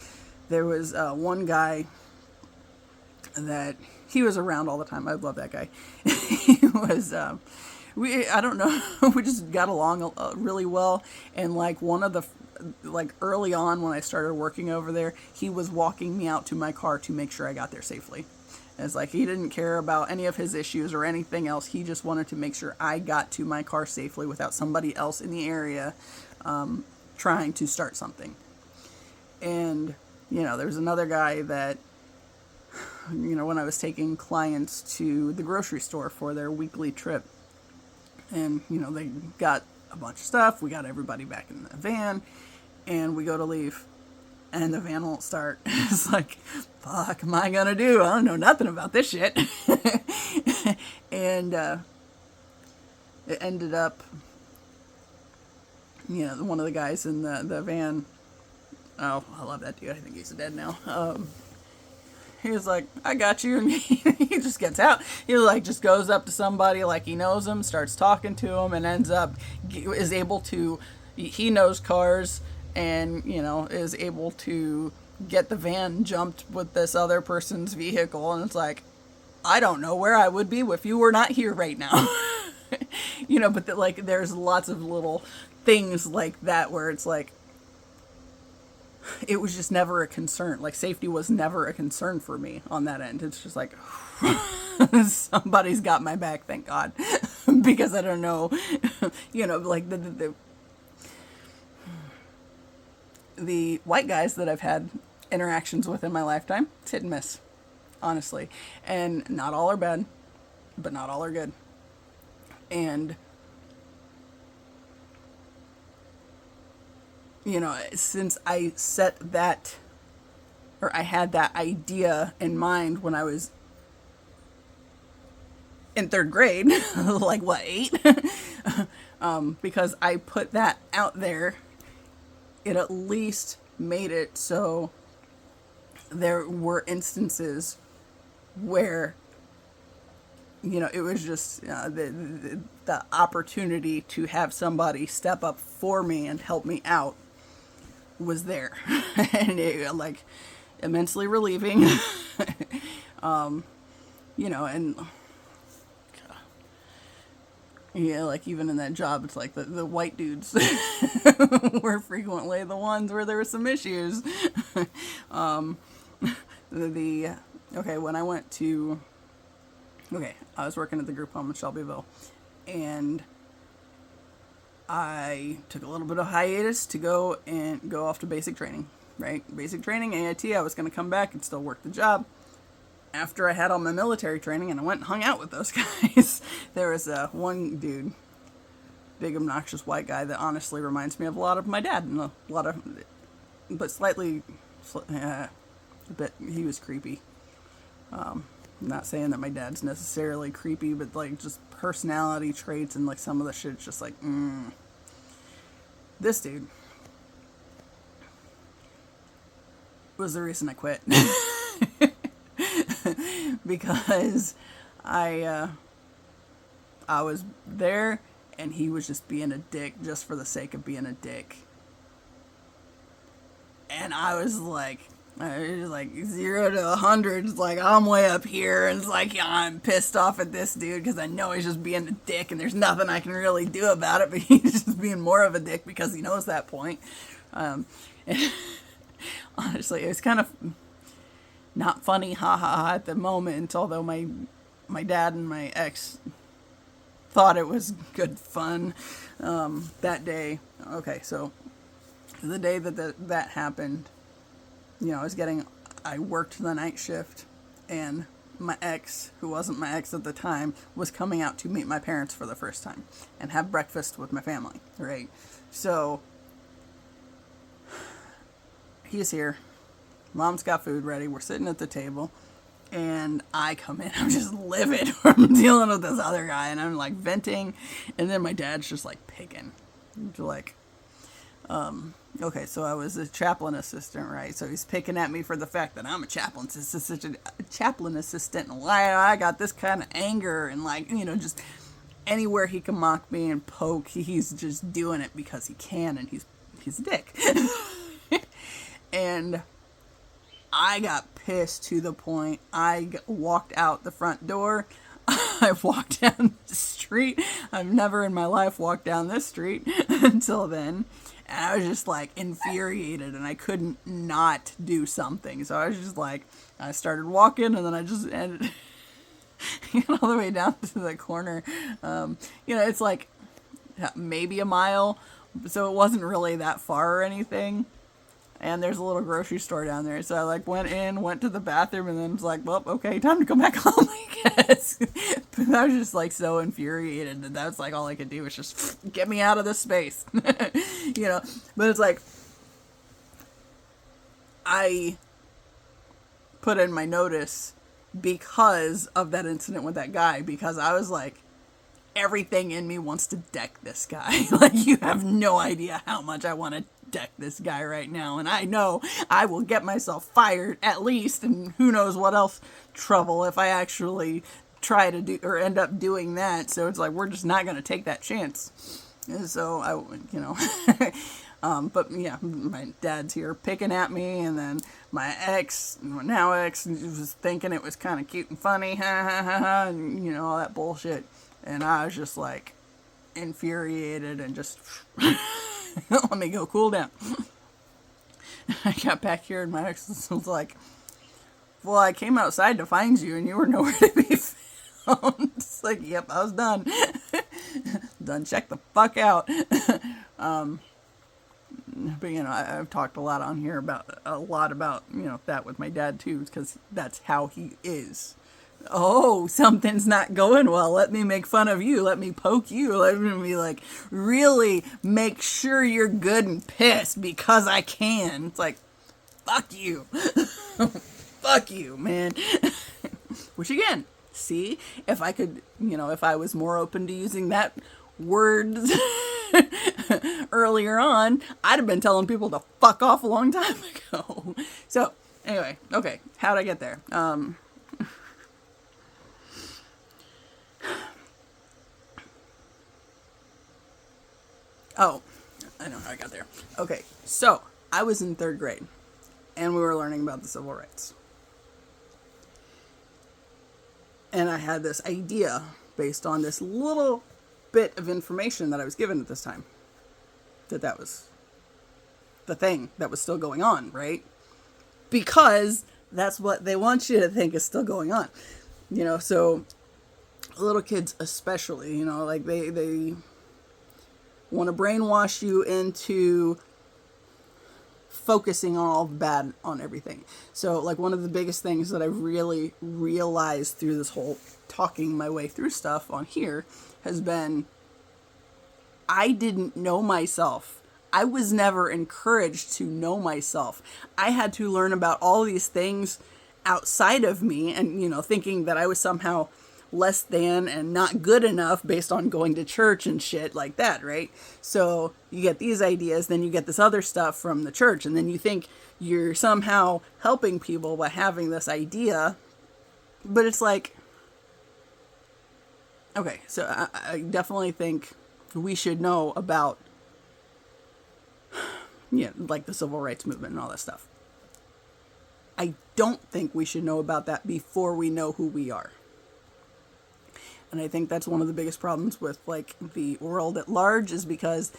there was one guy that he was around all the time. I love that guy. He was, I don't know, we just got along really well. And like one of the, like early on when I started working over there, he was walking me out to my car to make sure I got there safely. And it's like he didn't care about any of his issues or anything else. He just wanted to make sure I got to my car safely without somebody else in the area trying to start something. And, there was another guy that, when I was taking clients to the grocery store for their weekly trip, and, they got a bunch of stuff. We got everybody back in the van, and we go to leave, and the van won't start. It's like, fuck am I gonna do? I don't know nothing about this shit. And it ended up, one of the guys in the van, oh, I love that dude. I think he's dead now. He was like, I got you. And he just gets out. He like just goes up to somebody like he knows them, starts talking to him, and ends up is able to, he knows cars, and, is able to get the van jumped with this other person's vehicle. And it's like, I don't know where I would be if you were not here right now. But there's lots of little things like that where it's like, it was just never a concern. Like, safety was never a concern for me on that end. It's just like, somebody's got my back, thank God. Because I don't know, like the white guys that I've had interactions with in my lifetime, it's hit and miss, honestly. And not all are bad, but not all are good. And since I set that, or I had that idea in mind when I was in third grade, like what, 8? Because I put that out there, it at least made it so there were instances where it was just the opportunity to have somebody step up for me and help me out was there. And it, like, immensely relieving. And yeah, like, even in that job, it's like the white dudes were frequently the ones where there were some issues. When I went to, I was working at the group home in Shelbyville, and I took a little bit of hiatus to go off to basic training, right? Basic training, AIT, I was going to come back and still work the job. After I had all my military training and I went and hung out with those guys, there was one dude, big obnoxious white guy that honestly reminds me of a lot of my dad, and but slightly, a bit, he was creepy. Not saying that my dad's necessarily creepy, but like just personality traits and like some of the shit's just like, This dude was the reason I quit. Because I was there and he was just being a dick just for the sake of being a dick. And I was like 0 to 100. It's like, I'm way up here, and it's like, yeah, I'm pissed off at this dude because I know he's just being a dick and there's nothing I can really do about it, but he's just being more of a dick because he knows that point. And honestly, it was kind of not funny, at the moment, although my dad and my ex thought it was good fun that day. Okay, so the day that happened, I worked the night shift, and my ex, who wasn't my ex at the time, was coming out to meet my parents for the first time and have breakfast with my family, right? So he's here. Mom's got food ready. We're sitting at the table, and I come in. I'm just livid. I'm dealing with this other guy, and I'm like venting, and then my dad's just like picking. Like, so I was a chaplain assistant, right? So he's picking at me for the fact that I'm a chaplain assistant, and why I got this kind of anger, and like, just anywhere he can mock me and poke, he's just doing it because he can, and he's a dick. And I got pissed to the point I walked out the front door. I walked down the street. I've never in my life walked down this street until then. And I was just like infuriated, and I couldn't not do something. So I was just like, I started walking, and then I just ended all the way down to the corner. It's like maybe a mile, so it wasn't really that far or anything. And there's a little grocery store down there. So I like went to the bathroom, and then was like, well, okay, time to go back home, I guess. But I was just like so infuriated that that's like all I could do was just get me out of this space. But it's like, I put in my notice because of that incident with that guy, because I was like, everything in me wants to deck this guy. Like, you have no idea how much I want to deck this guy right now, and I know I will get myself fired at least, and who knows what else trouble if I actually try to do or end up doing that. So it's like, we're just not going to take that chance. And so but yeah, my dad's here picking at me, and then my now ex was thinking it was kind of cute and funny, and all that bullshit, and I was just like infuriated and just let me go cool down. I got back here, and my ex was like, well, I came outside to find you, and you were nowhere to be found. It's like, yep, I was done. Done, check the fuck out. But I've talked a lot on here about that with my dad too, because that's how he is. Oh, something's not going well. Let me make fun of you. Let me poke you. Let me be like, really make sure you're good and pissed because I can. It's like, fuck you. Fuck you, man. Which again, see, if I could, if I was more open to using that word earlier on, I'd have been telling people to fuck off a long time ago. So, anyway, okay, how'd I get there? Oh, I know how I got there. Okay, so I was in 3rd grade, and we were learning about the civil rights. And I had this idea based on this little bit of information that I was given at this time, that was the thing that was still going on, right? Because that's what they want you to think is still going on. So little kids especially, like they want to brainwash you into focusing on all the bad on everything. So like one of the biggest things that I really realized through this whole talking my way through stuff on here has been, I didn't know myself. I was never encouraged to know myself. I had to learn about all these things outside of me and, thinking that I was somehow less than and not good enough based on going to church and shit like that, right? So you get these ideas, then you get this other stuff from the church, and then you think you're somehow helping people by having this idea. But it's like, okay, so I definitely think we should know about, like the civil rights movement and all that stuff. I don't think we should know about that before we know who we are. And I think that's one of the biggest problems with like the world at large, is because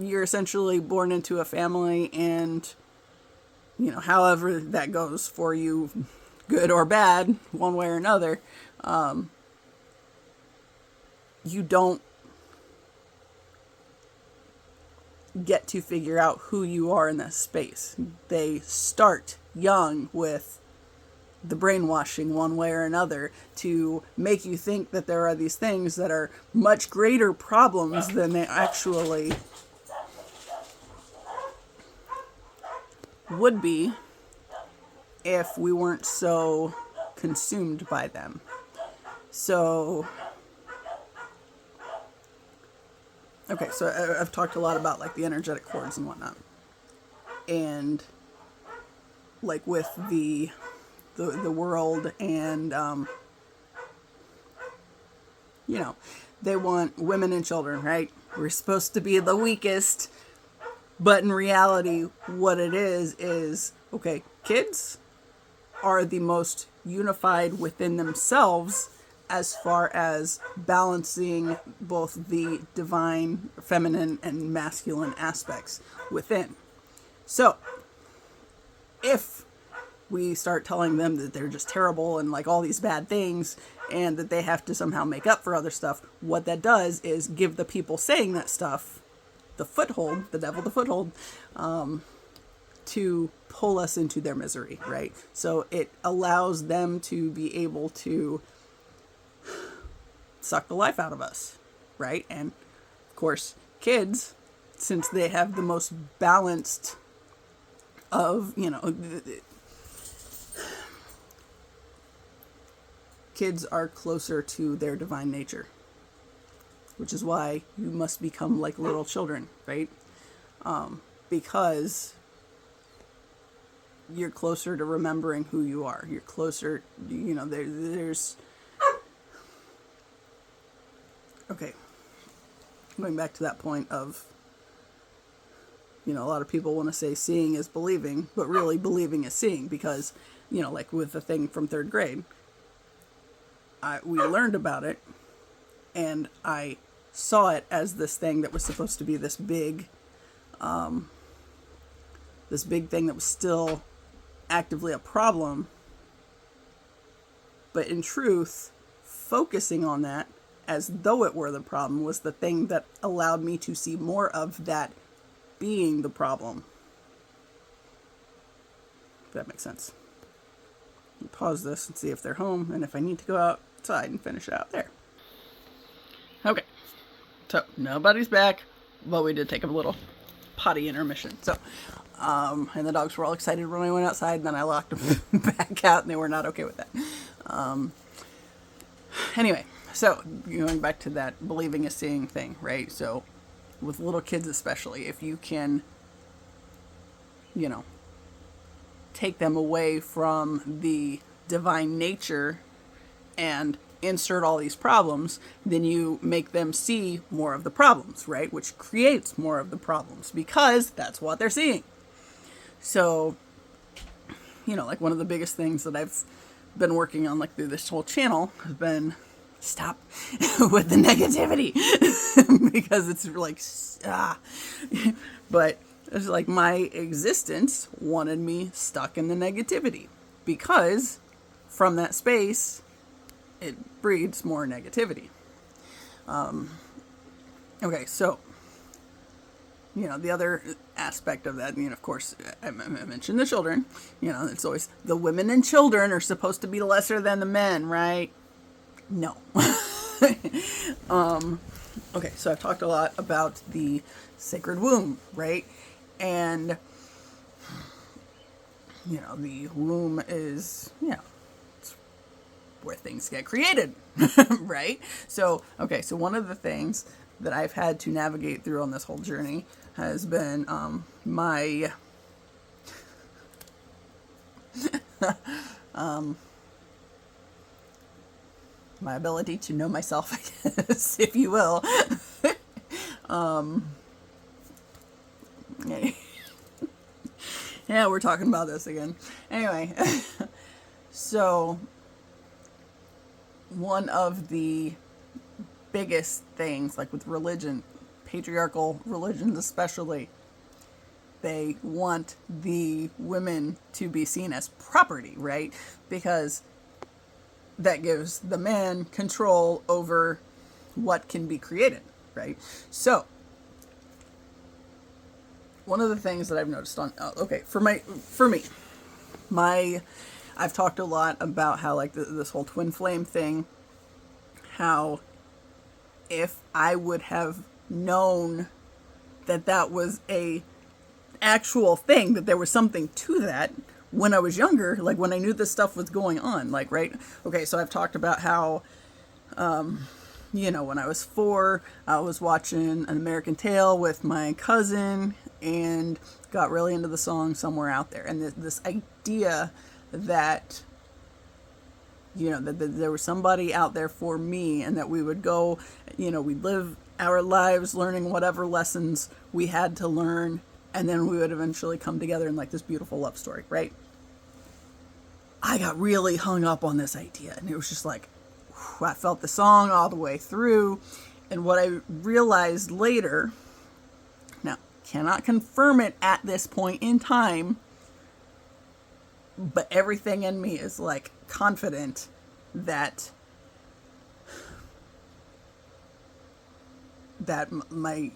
you're essentially born into a family, and however that goes for you, good or bad, one way or another, you don't get to figure out who you are in that space. They start young with the brainwashing one way or another to make you think that there are these things that are much greater problems than they actually would be if we weren't so consumed by them. So, okay, so I've talked a lot about like the energetic cords and whatnot. And like with the world, and they want women and children, right? We're supposed to be the weakest, but in reality what it is okay, kids are the most unified within themselves as far as balancing both the divine, feminine, and masculine aspects within. So if we start telling them that they're just terrible and like all these bad things, and that they have to somehow make up for other stuff, what that does is give the people saying that stuff the foothold, the devil the foothold, to pull us into their misery, right? So it allows them to be able to suck the life out of us, right? And of course, kids, since they have the most balanced of, kids are closer to their divine nature, which is why you must become like little children, right? Because you're closer to remembering who you are. You're closer, there's... Okay. Going back to that point of, a lot of people want to say seeing is believing, but really believing is seeing, because, like with the thing from 3rd grade, we learned about it, and I saw it as this thing that was supposed to be this big thing that was still actively a problem. But in truth, focusing on that as though it were the problem was the thing that allowed me to see more of that being the problem. If that makes sense. Pause this and see if they're home, and if I need to go outside and finish it out there. Okay, so nobody's back, but we did take a little potty intermission. So, and the dogs were all excited when I went outside, and then I locked them back out, and they were not okay with that. Anyway, so going back to that believing is seeing thing, right? So with little kids especially, if you can, take them away from the divine nature and insert all these problems, then you make them see more of the problems, right? Which creates more of the problems because that's what they're seeing. So, like one of the biggest things that I've been working on like through this whole channel has been stop with the negativity because it's like, but it's like my existence wanted me stuck in the negativity because from that space, it breeds more negativity. Okay, so, the other aspect of that, of course, I mentioned the children. It's always the women and children are supposed to be lesser than the men, right? No. Okay, so I've talked a lot about the sacred womb, right? And, the womb is, it's where things get created, right? So, okay, so one of the things that I've had to navigate through on this whole journey has been my my ability to know myself, I guess, if you will. Yeah, we're talking about this again. Anyway, so one of the biggest things, like with religion, patriarchal religions especially, they want the women to be seen as property, right? Because that gives the man control over what can be created, right? So, one of the things that I've noticed on, for me, I've talked a lot about how like this whole twin flame thing, how if I would have known that that was a actual thing, that there was something to that when I was younger, like when I knew this stuff was going on, like, right? Okay, so I've talked about how, when I was 4, I was watching An American Tail with my cousin and got really into the song Somewhere Out There. And this idea that, that there was somebody out there for me and that we would go, we'd live our lives learning whatever lessons we had to learn, and then we would eventually come together in like this beautiful love story, right? I got really hung up on this idea, and it was just like, I felt the song all the way through, and what I realized later, now, cannot confirm it at this point in time, but everything in me is like confident that my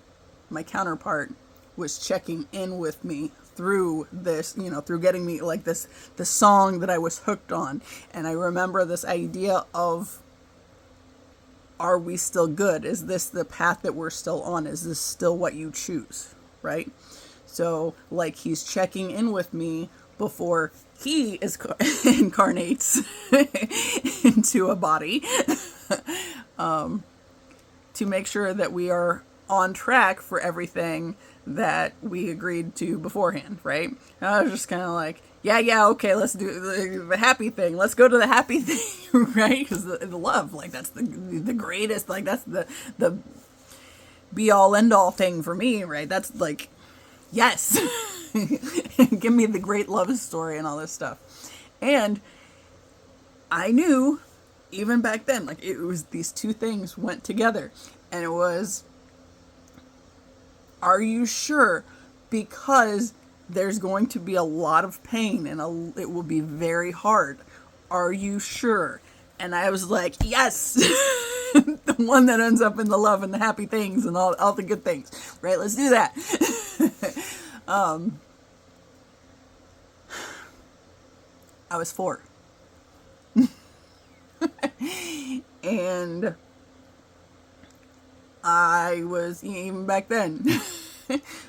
counterpart was checking in with me through this, through getting me like the song that I was hooked on. And I remember this idea of, are we still good? Is this the path that we're still on? Is this still what you choose? Right? So like he's checking in with me before he incarnates into a body to make sure that we are on track for everything that we agreed to beforehand, right? And I was just kind of like, yeah, okay, let's do the happy thing. Let's go to the happy thing, right? Because the love, like, that's the greatest, like, that's the be-all, end-all thing for me, right? That's like, yes. Give me the great love story and all this stuff. And I knew, even back then, like, it was these two things went together. And it was, are you sure? Because there's going to be a lot of pain and it will be very hard. Are you sure? And I was like, yes! The one that ends up in the love and the happy things and all the good things. Right? Let's do that. I was 4. And I was, even back then,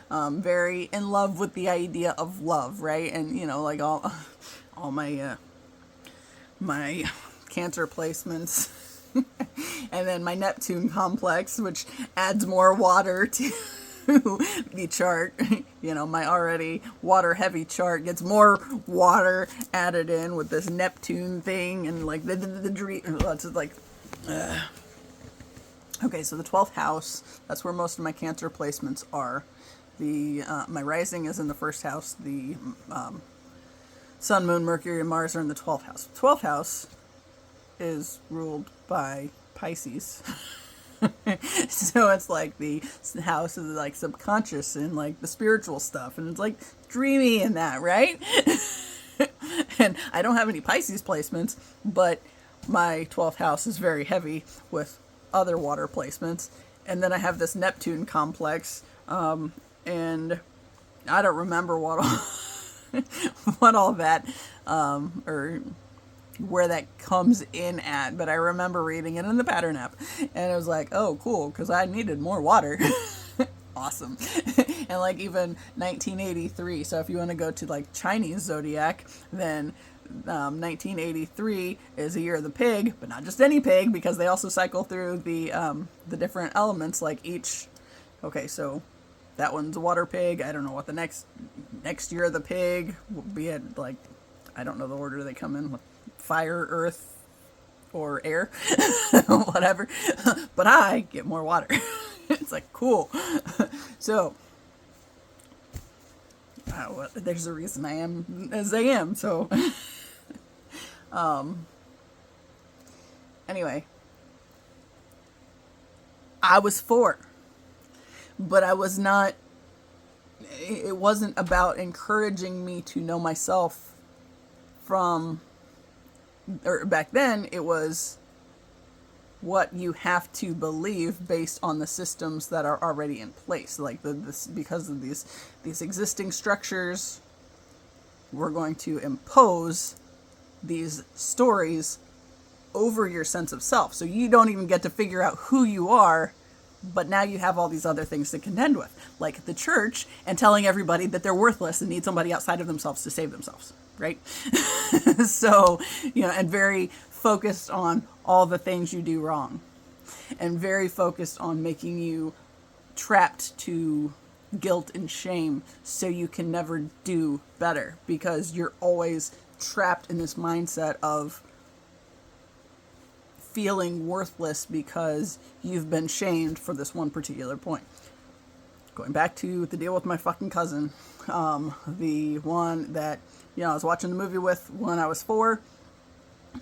very in love with the idea of love, right? And, like all my, my Cancer placements, and then my Neptune complex, which adds more water to the chart. My already water heavy chart gets more water added in with this Neptune thing, and like the dream, it's like Okay, so the 12th house, that's where most of my Cancer placements are. My rising is in the first house. The Sun, Moon, Mercury, and Mars are in the 12th house. 12th house is ruled by Pisces. So it's like the house of like subconscious and like the spiritual stuff, and it's like dreamy in that, right? And I don't have any Pisces placements, but my 12th house is very heavy with other water placements. And then I have this Neptune complex, and I don't remember what all, what all that, or where that comes in at, but I remember reading it in the pattern app, and it was like, oh, cool, because I needed more water. Awesome. And like even 1983, so if you want to go to like Chinese zodiac, then 1983 is the year of the pig, but not just any pig, because they also cycle through the different elements, like each. Okay, so that one's a water pig. I don't know what the next year of the pig will be at, like, I don't know the order they come in, fire, earth, or air, whatever. But I get more water. It's like, cool. So there's a reason I am as I am. So anyway, I was 4, but I was not. It wasn't about encouraging me to know myself from. Or back then, it was what you have to believe based on the systems that are already in place. Like because of these existing structures, we're going to impose these stories over your sense of self. So you don't even get to figure out who you are, but now you have all these other things to contend with, like the church and telling everybody that they're worthless and need somebody outside of themselves to save themselves, right? So, and very focused on all the things you do wrong, and very focused on making you trapped to guilt and shame so you can never do better, because you're always trapped in this mindset of feeling worthless because you've been shamed for this one particular point. Going back to the deal with my fucking cousin, the one that, I was watching the movie with when I was 4,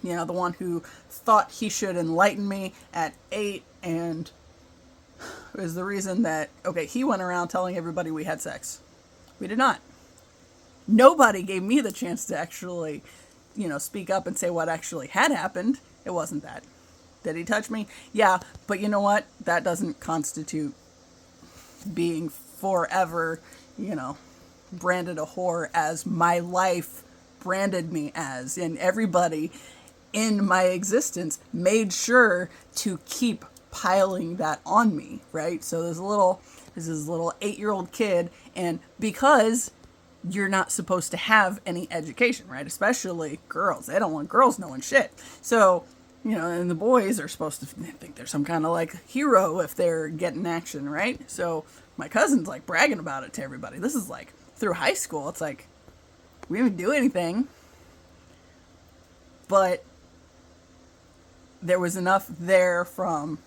the one who thought he should enlighten me at 8, and is the reason that, okay, he went around telling everybody we had sex. We did not. Nobody gave me the chance to actually, speak up and say what actually had happened. It wasn't that. Did he touch me? Yeah, but you know what? That doesn't constitute being forever, branded a whore as my life branded me as. And everybody in my existence made sure to keep piling that on me, right? So this little 8-year-old kid, and because you're not supposed to have any education, right? Especially girls. They don't want girls knowing shit. So, and the boys are supposed to think they're some kind of like hero if they're getting action, right? So my cousin's like bragging about it to everybody. This is like through high school. It's like, we didn't do anything, but there was enough there from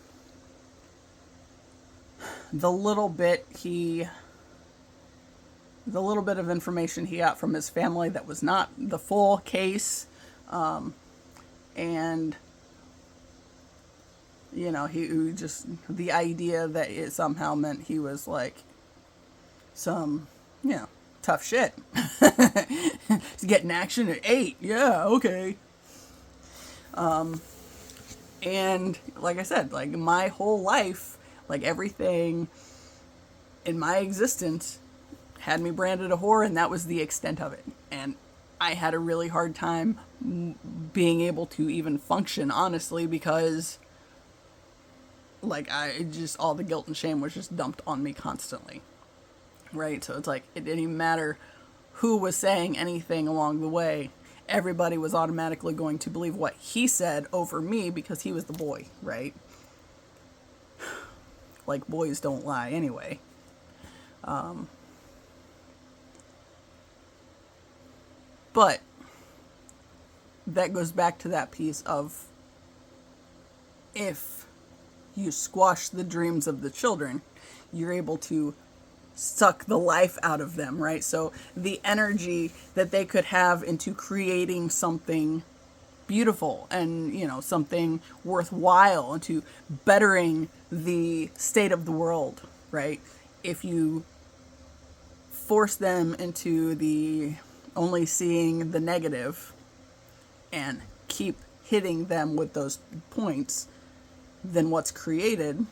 the little bit of information he got from his family that was not the full case, and he just, the idea that it somehow meant he was like some, tough shit. He's getting action at 8. Yeah, okay. And like I said, like my whole life, like everything in my existence had me branded a whore, and that was the extent of it. And I had a really hard time being able to even function, honestly, because like all the guilt and shame was just dumped on me constantly, right? So it's like it didn't even matter who was saying anything along the way. Everybody was automatically going to believe what he said over me because he was the boy, right? Like, boys don't lie anyway. But that goes back to that piece of if you squash the dreams of the children, you're able to suck the life out of them, right? So the energy that they could have into creating something beautiful and, something worthwhile, into bettering the state of the world, right? If you force them into the only seeing the negative and keep hitting them with those points, then what's created,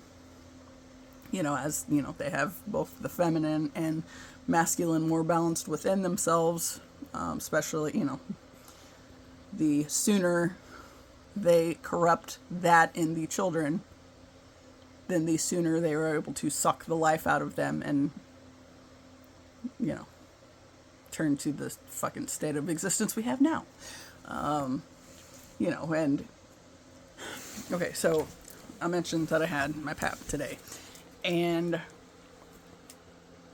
as they have both the feminine and masculine more balanced within themselves, especially, the sooner they corrupt that in the children, then the sooner they are able to suck the life out of them and, turn to the fucking state of existence we have now. And okay, so I mentioned that I had my PAP today, and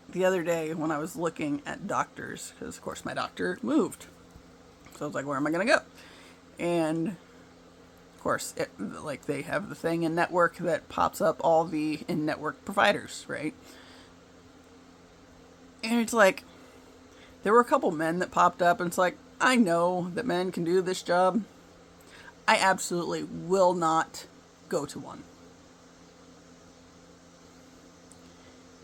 the other day when I was looking at doctors, because of course my doctor moved, so I was like, where am I going to go? And of course, they have the thing in network that pops up all the in-network providers, right? And it's like, there were a couple men that popped up, and it's like, I know that men can do this job. I absolutely will not go to one.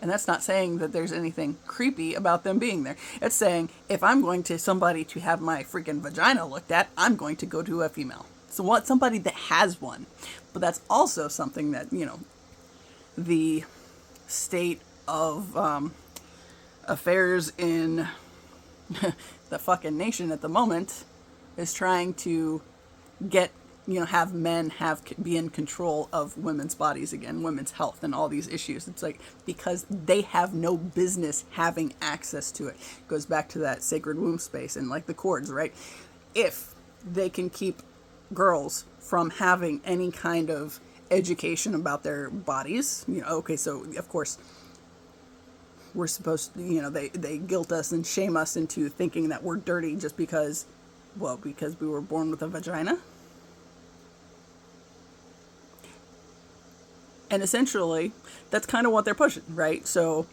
And that's not saying that there's anything creepy about them being there. It's saying, if I'm going to somebody to have my freaking vagina looked at, I'm going to go to a female. So what, somebody that has one. But that's also something that, the state of affairs in the fucking nation at the moment is trying to get, have men be in control of women's bodies again, women's health and all these issues. It's like, because they have no business having access to it. It goes back to that sacred womb space and like the cords, right? If they can keep girls from having any kind of education about their bodies, okay, so of course we're supposed to, they guilt us and shame us into thinking that we're dirty just because we were born with a vagina. And essentially, that's kind of what they're pushing, right? So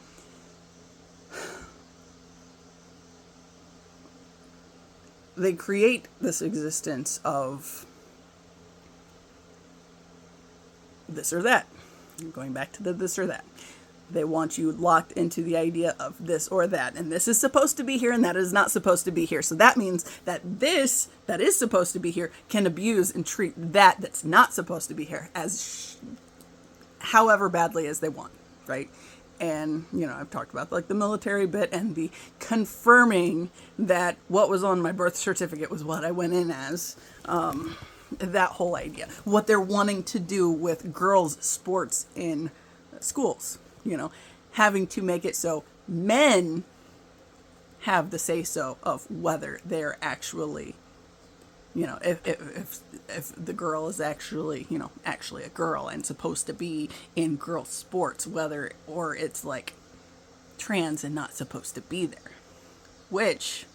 they create this existence of this or that. Going back to the this or that. They want you locked into the idea of this or that. And this is supposed to be here and that is not supposed to be here. So that means that this that is supposed to be here can abuse and treat that that's not supposed to be here as however badly as they want, right? And, I've talked about like the military bit and the confirming that what was on my birth certificate was what I went in as. That whole idea. What they're wanting to do with girls' sports in schools. Having to make it so men have the say-so of whether they're actually, if the girl is actually, actually a girl and supposed to be in girl sports, or it's like trans and not supposed to be there. Which,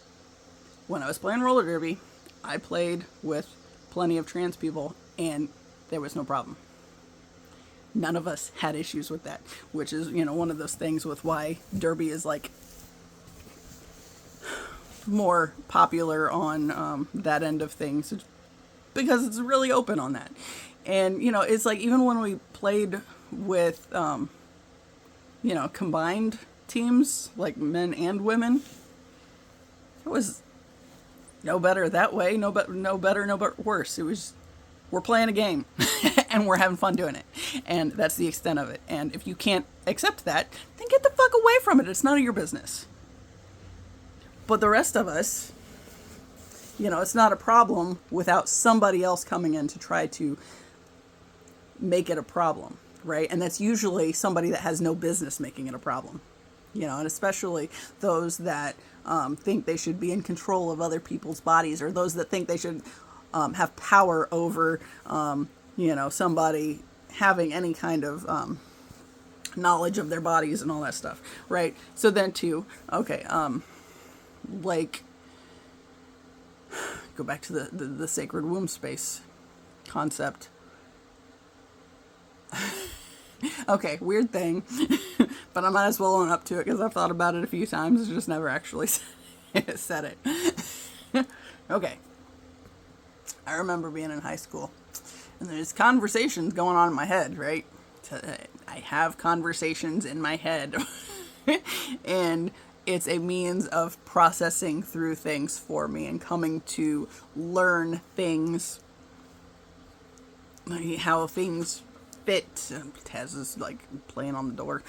when I was playing roller derby, I played with plenty of trans people and there was no problem. None of us had issues with that, which is, one of those things with why derby is like more popular on that end of things, because it's really open on that. And, it's like, even when we played with, combined teams, like men and women, it was no better that way, no better, no worse. It was, we're playing a game and we're having fun doing it. And that's the extent of it. And if you can't accept that, then get the fuck away from it. It's none of your business. But the rest of us, it's not a problem without somebody else coming in to try to make it a problem, right? And that's usually somebody that has no business making it a problem, and especially those that think they should be in control of other people's bodies, or those that think they should have power over, somebody having any kind of knowledge of their bodies and all that stuff, right? So then too, okay, like, go back to the sacred womb space concept. Okay, weird thing, but I might as well own up to it because I've thought about it a few times and just never actually said it. Okay, I remember being in high school, and there's conversations going on in my head, right? I have conversations in my head, and it's a means of processing through things for me and coming to learn things, like how things fit. Taz is like playing on the door.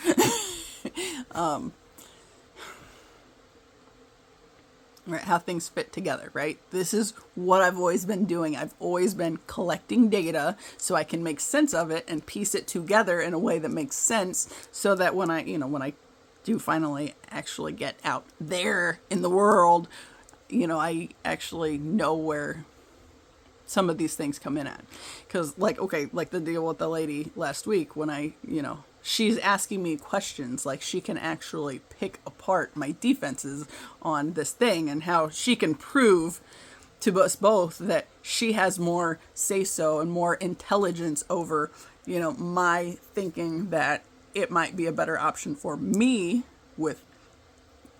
Right, how things fit together, right? This is what I've always been doing. I've always been collecting data so I can make sense of it and piece it together in a way that makes sense so that when I do finally actually get out there in the world, I actually know where some of these things come in at. Because, like the deal with the lady last week when she's asking me questions, like she can actually pick apart my defenses on this thing and how she can prove to us both that she has more say-so and more intelligence over, my thinking that it might be a better option for me with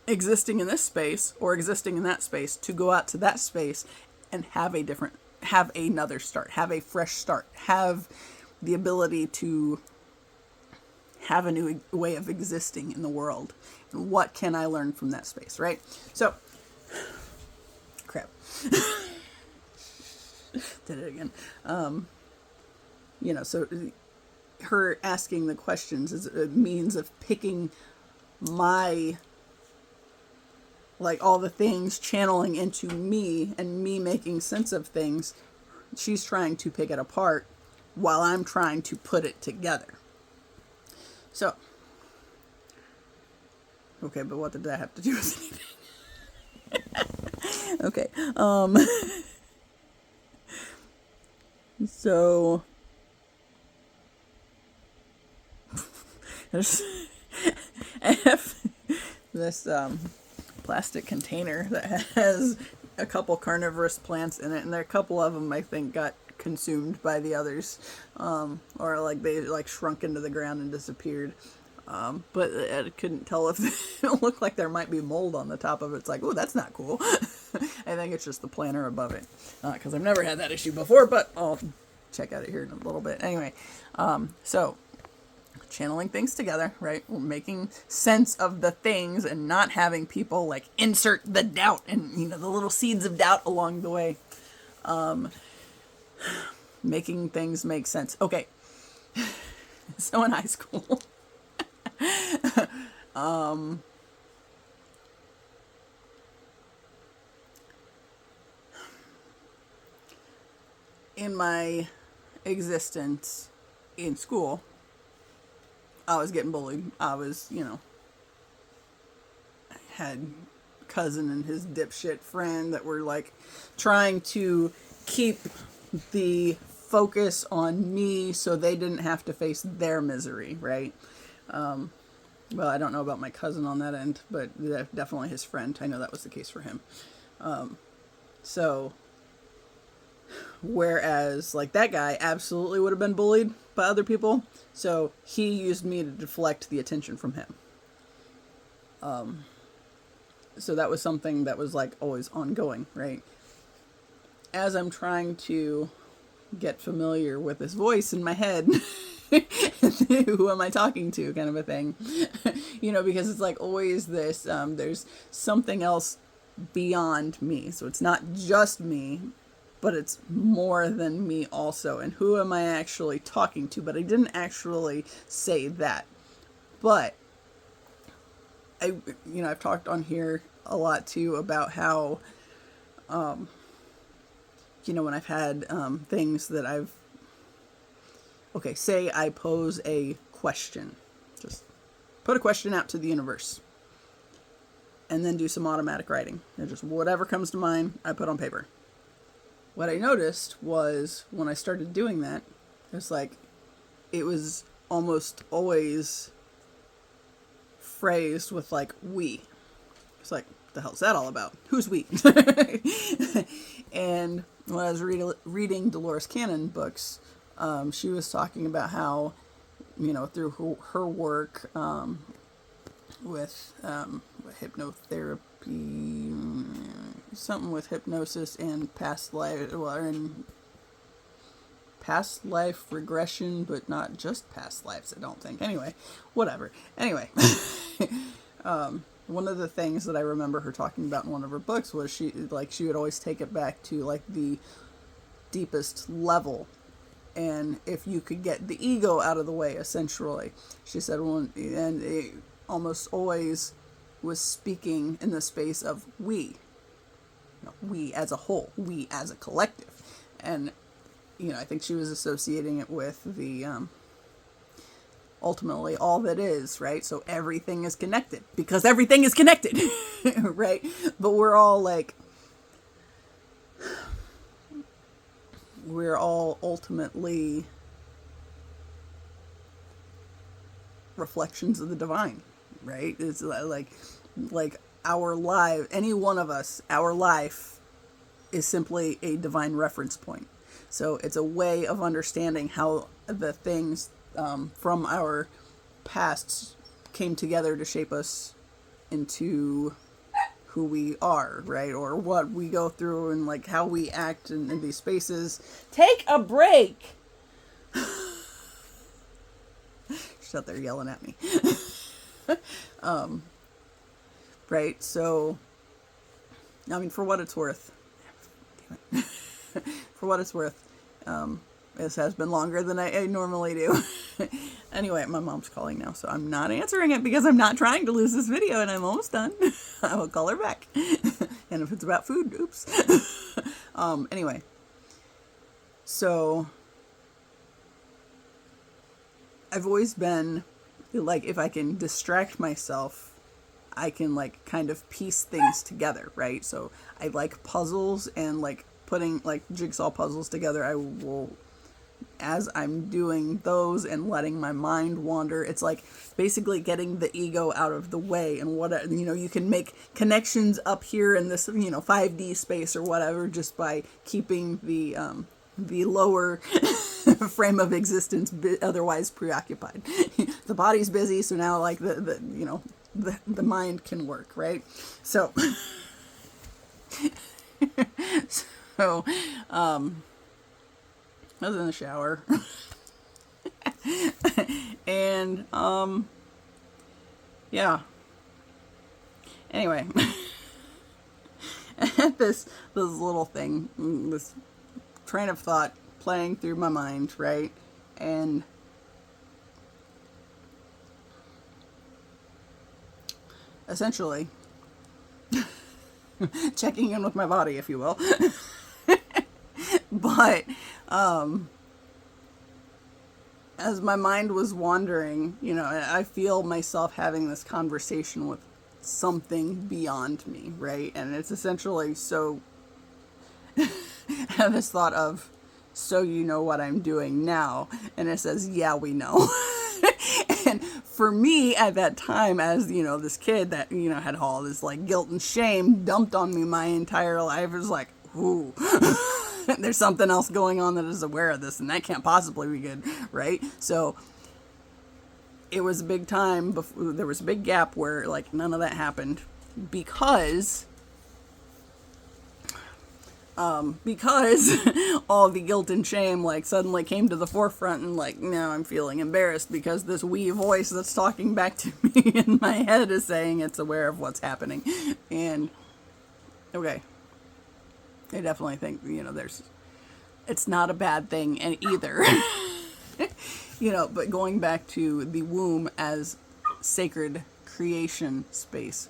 existing in this space or existing in that space to go out to that space and have another start, have a fresh start, have the ability to have a new way of existing in the world. And what can I learn from that space, right? So, crap. Did it again. So her asking the questions is a means of picking my, like, all the things channeling into me and me making sense of things. She's trying to pick it apart while I'm trying to put it together. So, okay, but what did that have to do with anything? Okay, so, I have this, plastic container that has a couple carnivorous plants in it, and there are a couple of them I think got consumed by the others, or like they like shrunk into the ground and disappeared. But I couldn't tell if it looked like there might be mold on the top of it. It's like, oh, that's not cool. I think it's just the planter above it, because I've never had that issue before, but I'll check out it here in a little bit. Anyway, so channeling things together, right? We're making sense of the things and not having people like insert the doubt and the little seeds of doubt along the way. Making things make sense. Okay. So in high school, in my existence in school, I was getting bullied. I was, had cousin and his dipshit friend that were like trying to keep the focus on me so they didn't have to face their misery, right? Well, I don't know about my cousin on that end, but definitely his friend. I know that was the case for him. So, whereas, like, that guy absolutely would have been bullied by other people, so he used me to deflect the attention from him. So that was something that was, like, always ongoing, right? As I'm trying to get familiar with this voice in my head, who am I talking to, kind of a thing, because it's like always this, there's something else beyond me. So it's not just me, but it's more than me also. And who am I actually talking to? But I didn't actually say that. But I've talked on here a lot too about how, when I've had things that say I pose a question, just put a question out to the universe and then do some automatic writing. And just whatever comes to mind, I put on paper. What I noticed was when I started doing that, it was almost always phrased with like, we. It's like, what the hell's that all about? Who's we? And when I was reading Dolores Cannon books, she was talking about how through her work with hypnotherapy, something with hypnosis and past life, past life regression, but not just past lives, I don't think. Anyway, whatever. Anyway, one of the things that I remember her talking about in one of her books was she would always take it back to like the deepest level. And if you could get the ego out of the way, essentially, she said, and it almost always was speaking in the space of we. We as a whole, we as a collective. And, I think she was associating it with the, ultimately all that is, right? So everything is connected because everything is connected, right? But we're all ultimately reflections of the divine, right? It's like our life, any one of us, our life is simply a divine reference point. So it's a way of understanding how the things from our pasts came together to shape us into who we are, right? Or what we go through and like how we act in these spaces. Take a break! She's out there yelling at me. Right, so, I mean, for what it's worth, this has been longer than I normally do. Anyway, my mom's calling now, so I'm not answering it because I'm not trying to lose this video, and I'm almost done. I will call her back. And if it's about food, oops. Anyway, so I've always been, like, if I can distract myself, I can, like, kind of piece things together, right? So I like puzzles and, like, putting, like, jigsaw puzzles together. I will, as I'm doing those and letting my mind wander, it's like basically getting the ego out of the way. And what, you can make connections up here in this, 5D space or whatever, just by keeping the lower frame of existence otherwise preoccupied. The body's busy, so now like the mind can work, right? So I was in the shower. And yeah. Anyway, I had this little thing, this train of thought playing through my mind, right? And essentially checking in with my body, if you will. But as my mind was wandering, I feel myself having this conversation with something beyond me, right? And it's essentially I have this thought of, so you know what I'm doing now. And it says, yeah, we know. And for me at that time, as, this kid that, had all this like guilt and shame dumped on me my entire life, it was like, ooh, there's something else going on that is aware of this, and that can't possibly be good, right? So it was a big time before, there was a big gap where like none of that happened because all the guilt and shame like suddenly came to the forefront, and like now I'm feeling embarrassed because this wee voice that's talking back to me in my head is saying it's aware of what's happening. And okay, I definitely think it's not a bad thing and either. But going back to the womb as sacred creation space,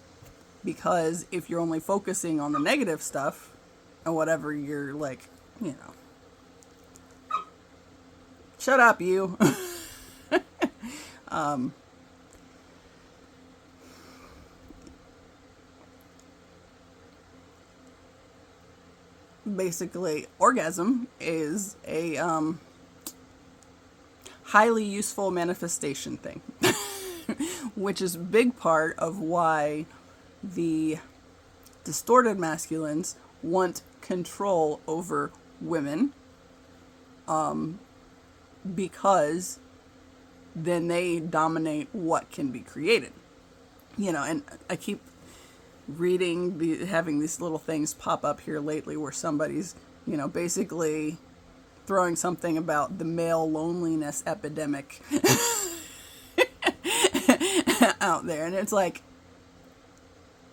because if you're only focusing on the negative stuff and whatever, you're like, shut up, you. Basically, orgasm is a highly useful manifestation thing, which is a big part of why the distorted masculines want control over women, because then they dominate what can be created. And I keep having these little things pop up here lately where somebody's, basically throwing something about the male loneliness epidemic out there. And it's like,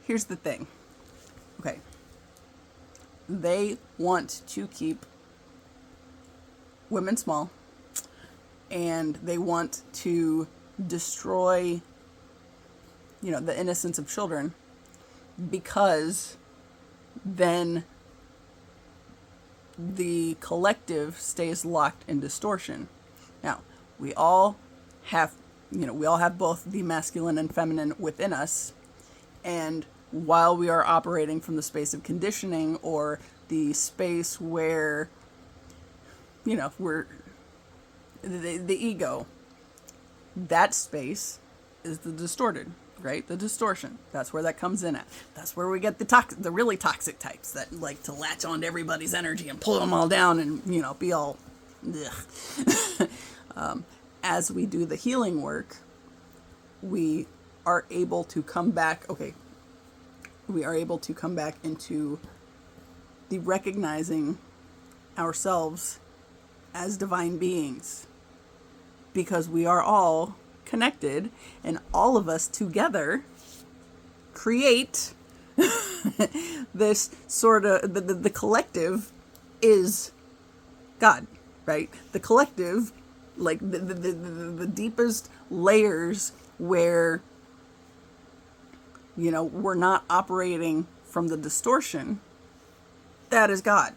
here's the thing. Okay. They want to keep women small, and they want to destroy, the innocence of children, because then the collective stays locked in distortion. Now, we all have both the masculine and feminine within us, and while we are operating from the space of conditioning, or the space where, we're the ego, that space is the distorted, right? The distortion. That's where that comes in at. That's where we get the really toxic types that like to latch on to everybody's energy and pull them all down and, be all, as we do the healing work, we are able to come back. We are able to come back into the recognizing ourselves as divine beings, because we are all connected, and all of us together create this sort of, the collective is God, right? The collective, like the deepest layers where, we're not operating from the distortion, that is God.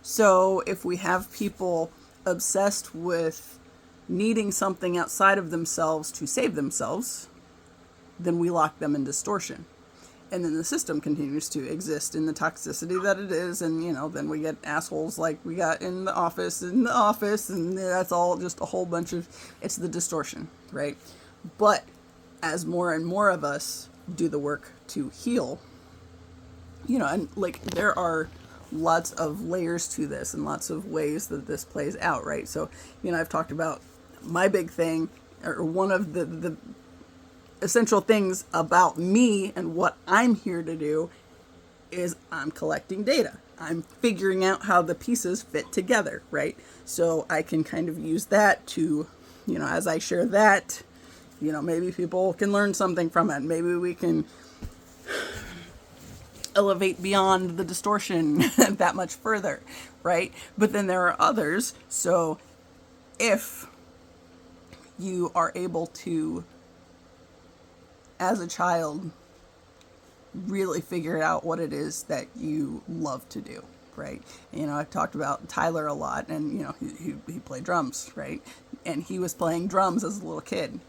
So if we have people obsessed with needing something outside of themselves to save themselves, then we lock them in distortion. And then the system continues to exist in the toxicity that it is. And, then we get assholes like we got in the office, and that's all just a whole bunch of, it's the distortion, right? But as more and more of us do the work to heal, and like there are lots of layers to this and lots of ways that this plays out, right? So, I've talked about my big thing, or one of the essential things about me and what I'm here to do is I'm collecting data. I'm figuring out how the pieces fit together, right? So I can kind of use that to, as I share that, maybe people can learn something from it. Maybe we can elevate beyond the distortion that much further, right? But then there are others. So if you are able to, as a child, really figure out what it is that you love to do, right? I've talked about Tyler a lot, and, he played drums, right? And he was playing drums as a little kid.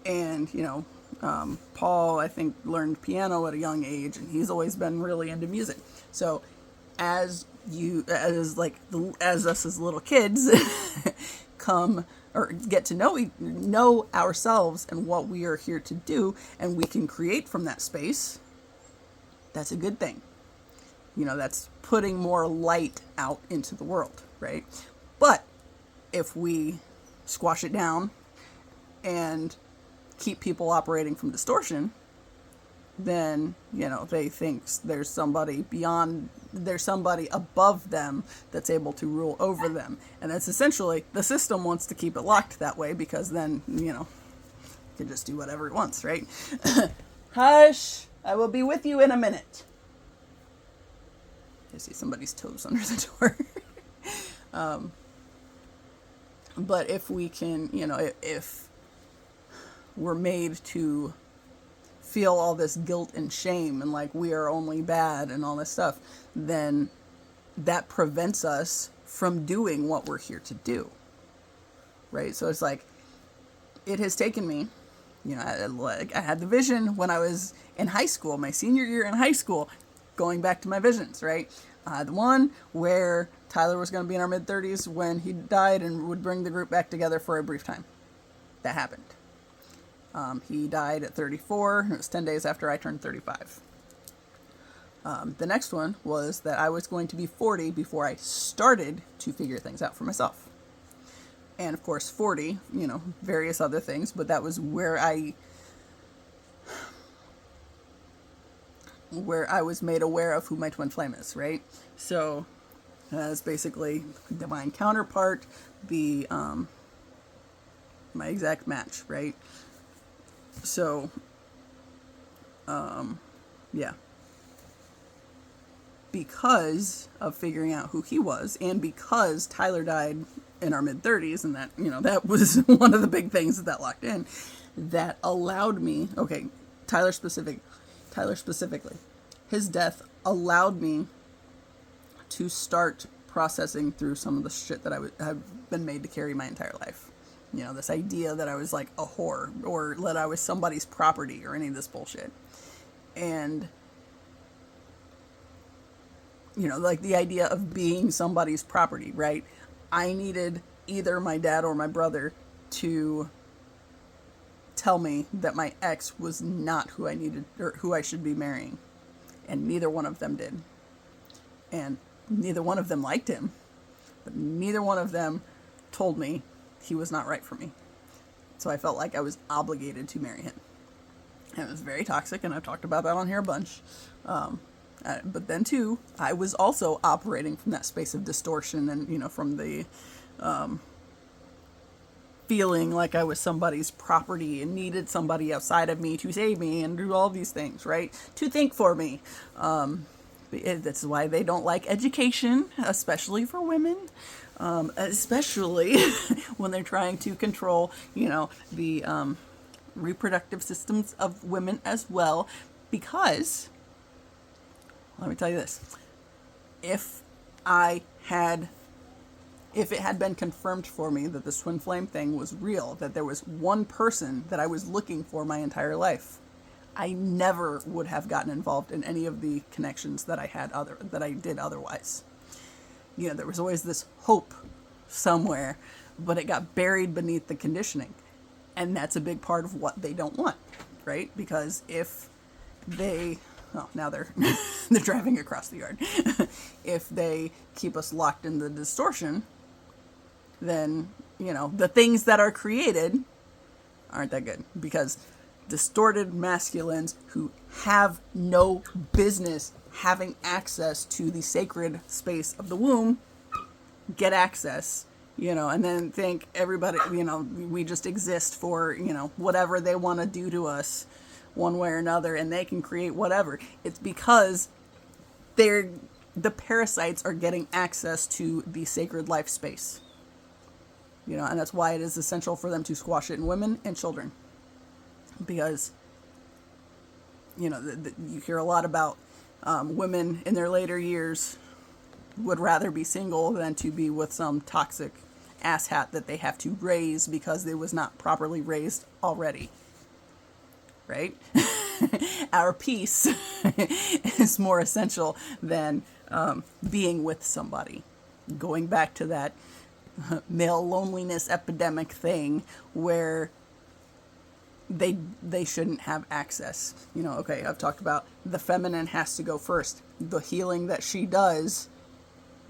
And, Paul, I think, learned piano at a young age, and he's always been really into music. So as us as little kids come or get to know ourselves and what we are here to do, and we can create from that space, that's a good thing. That's putting more light out into the world, right? But if we squash it down and keep people operating from distortion, then, they think there's somebody above them that's able to rule over them. And that's essentially, the system wants to keep it locked that way, because then, it can just do whatever it wants, right? Hush! I will be with you in a minute. I see somebody's toes under the door. But if we can, if we're made to feel all this guilt and shame and like we are only bad and all this stuff, then that prevents us from doing what we're here to do, right? So it's like, it has taken me, I had the vision when I was in high school, my senior year in high school, going back to my visions, right? The one where Tyler was going to be in our mid-30s when he died and would bring the group back together for a brief time. That happened. He died at 34. It was 10 days after I turned 35. The next one was that I was going to be 40 before I started to figure things out for myself. and of course 40, various other things, but that was where I was made aware of who my twin flame is, right? So that's basically divine counterpart, the my exact match, right? So yeah, because of figuring out who he was, and because Tyler died in our mid-30s, and that, that was one of the big things that locked in, that allowed me, okay, Tyler specifically, his death allowed me to start processing through some of the shit that have been made to carry my entire life. This idea that I was like a whore, or that I was somebody's property, or any of this bullshit. And, like the idea of being somebody's property, right? I needed either my dad or my brother to tell me that my ex was not who I needed, or who I should be marrying. And neither one of them did. And neither one of them liked him. But neither one of them told me he was not right for me. So I felt like I was obligated to marry him. And it was very toxic, and I've talked about that on here a bunch. But then, too, I was also operating from that space of distortion and, from the feeling like I was somebody's property and needed somebody outside of me to save me and do all these things, right? To think for me. That's why they don't like education, especially for women. Especially when they're trying to control, the reproductive systems of women as well. Because, let me tell you this, if it had been confirmed for me that this twin flame thing was real, that there was one person that I was looking for my entire life, I never would have gotten involved in any of the connections that I did otherwise. There was always this hope somewhere, but it got buried beneath the conditioning. And that's a big part of what they don't want, right? Because if they, now they're they're driving across the yard. If they keep us locked in the distortion, then, the things that are created aren't that good. Because distorted masculines who have no business having access to the sacred space of the womb get access, and then think everybody, we just exist for, whatever they want to do to us one way or another, and they can create whatever. It's because the parasites are getting access to the sacred life space, and that's why it is essential for them to squash it in women and children. Because, you hear a lot about women in their later years would rather be single than to be with some toxic asshat that they have to raise because they was not properly raised already. Right? Our peace is more essential than being with somebody. Going back to that male loneliness epidemic thing where they shouldn't have access. Okay, I've talked about the feminine has to go first. The healing that she does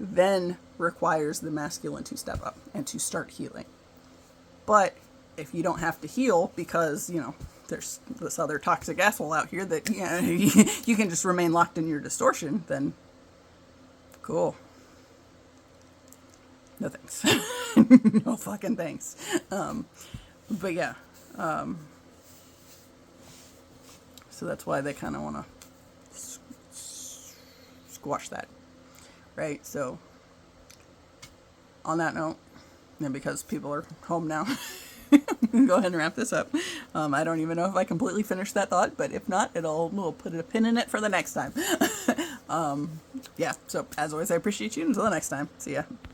then requires the masculine to step up and to start healing. But if you don't have to heal because, there's this other toxic asshole out here that, you can just remain locked in your distortion, then cool. No thanks. No fucking thanks. But yeah. So that's why they kind of want to squash that. Right? So, on that note, and because people are home now, go ahead and wrap this up. I don't even know if I completely finished that thought, but if not, we'll put a pin in it for the next time. Yeah, so as always, I appreciate you. Until the next time. See ya.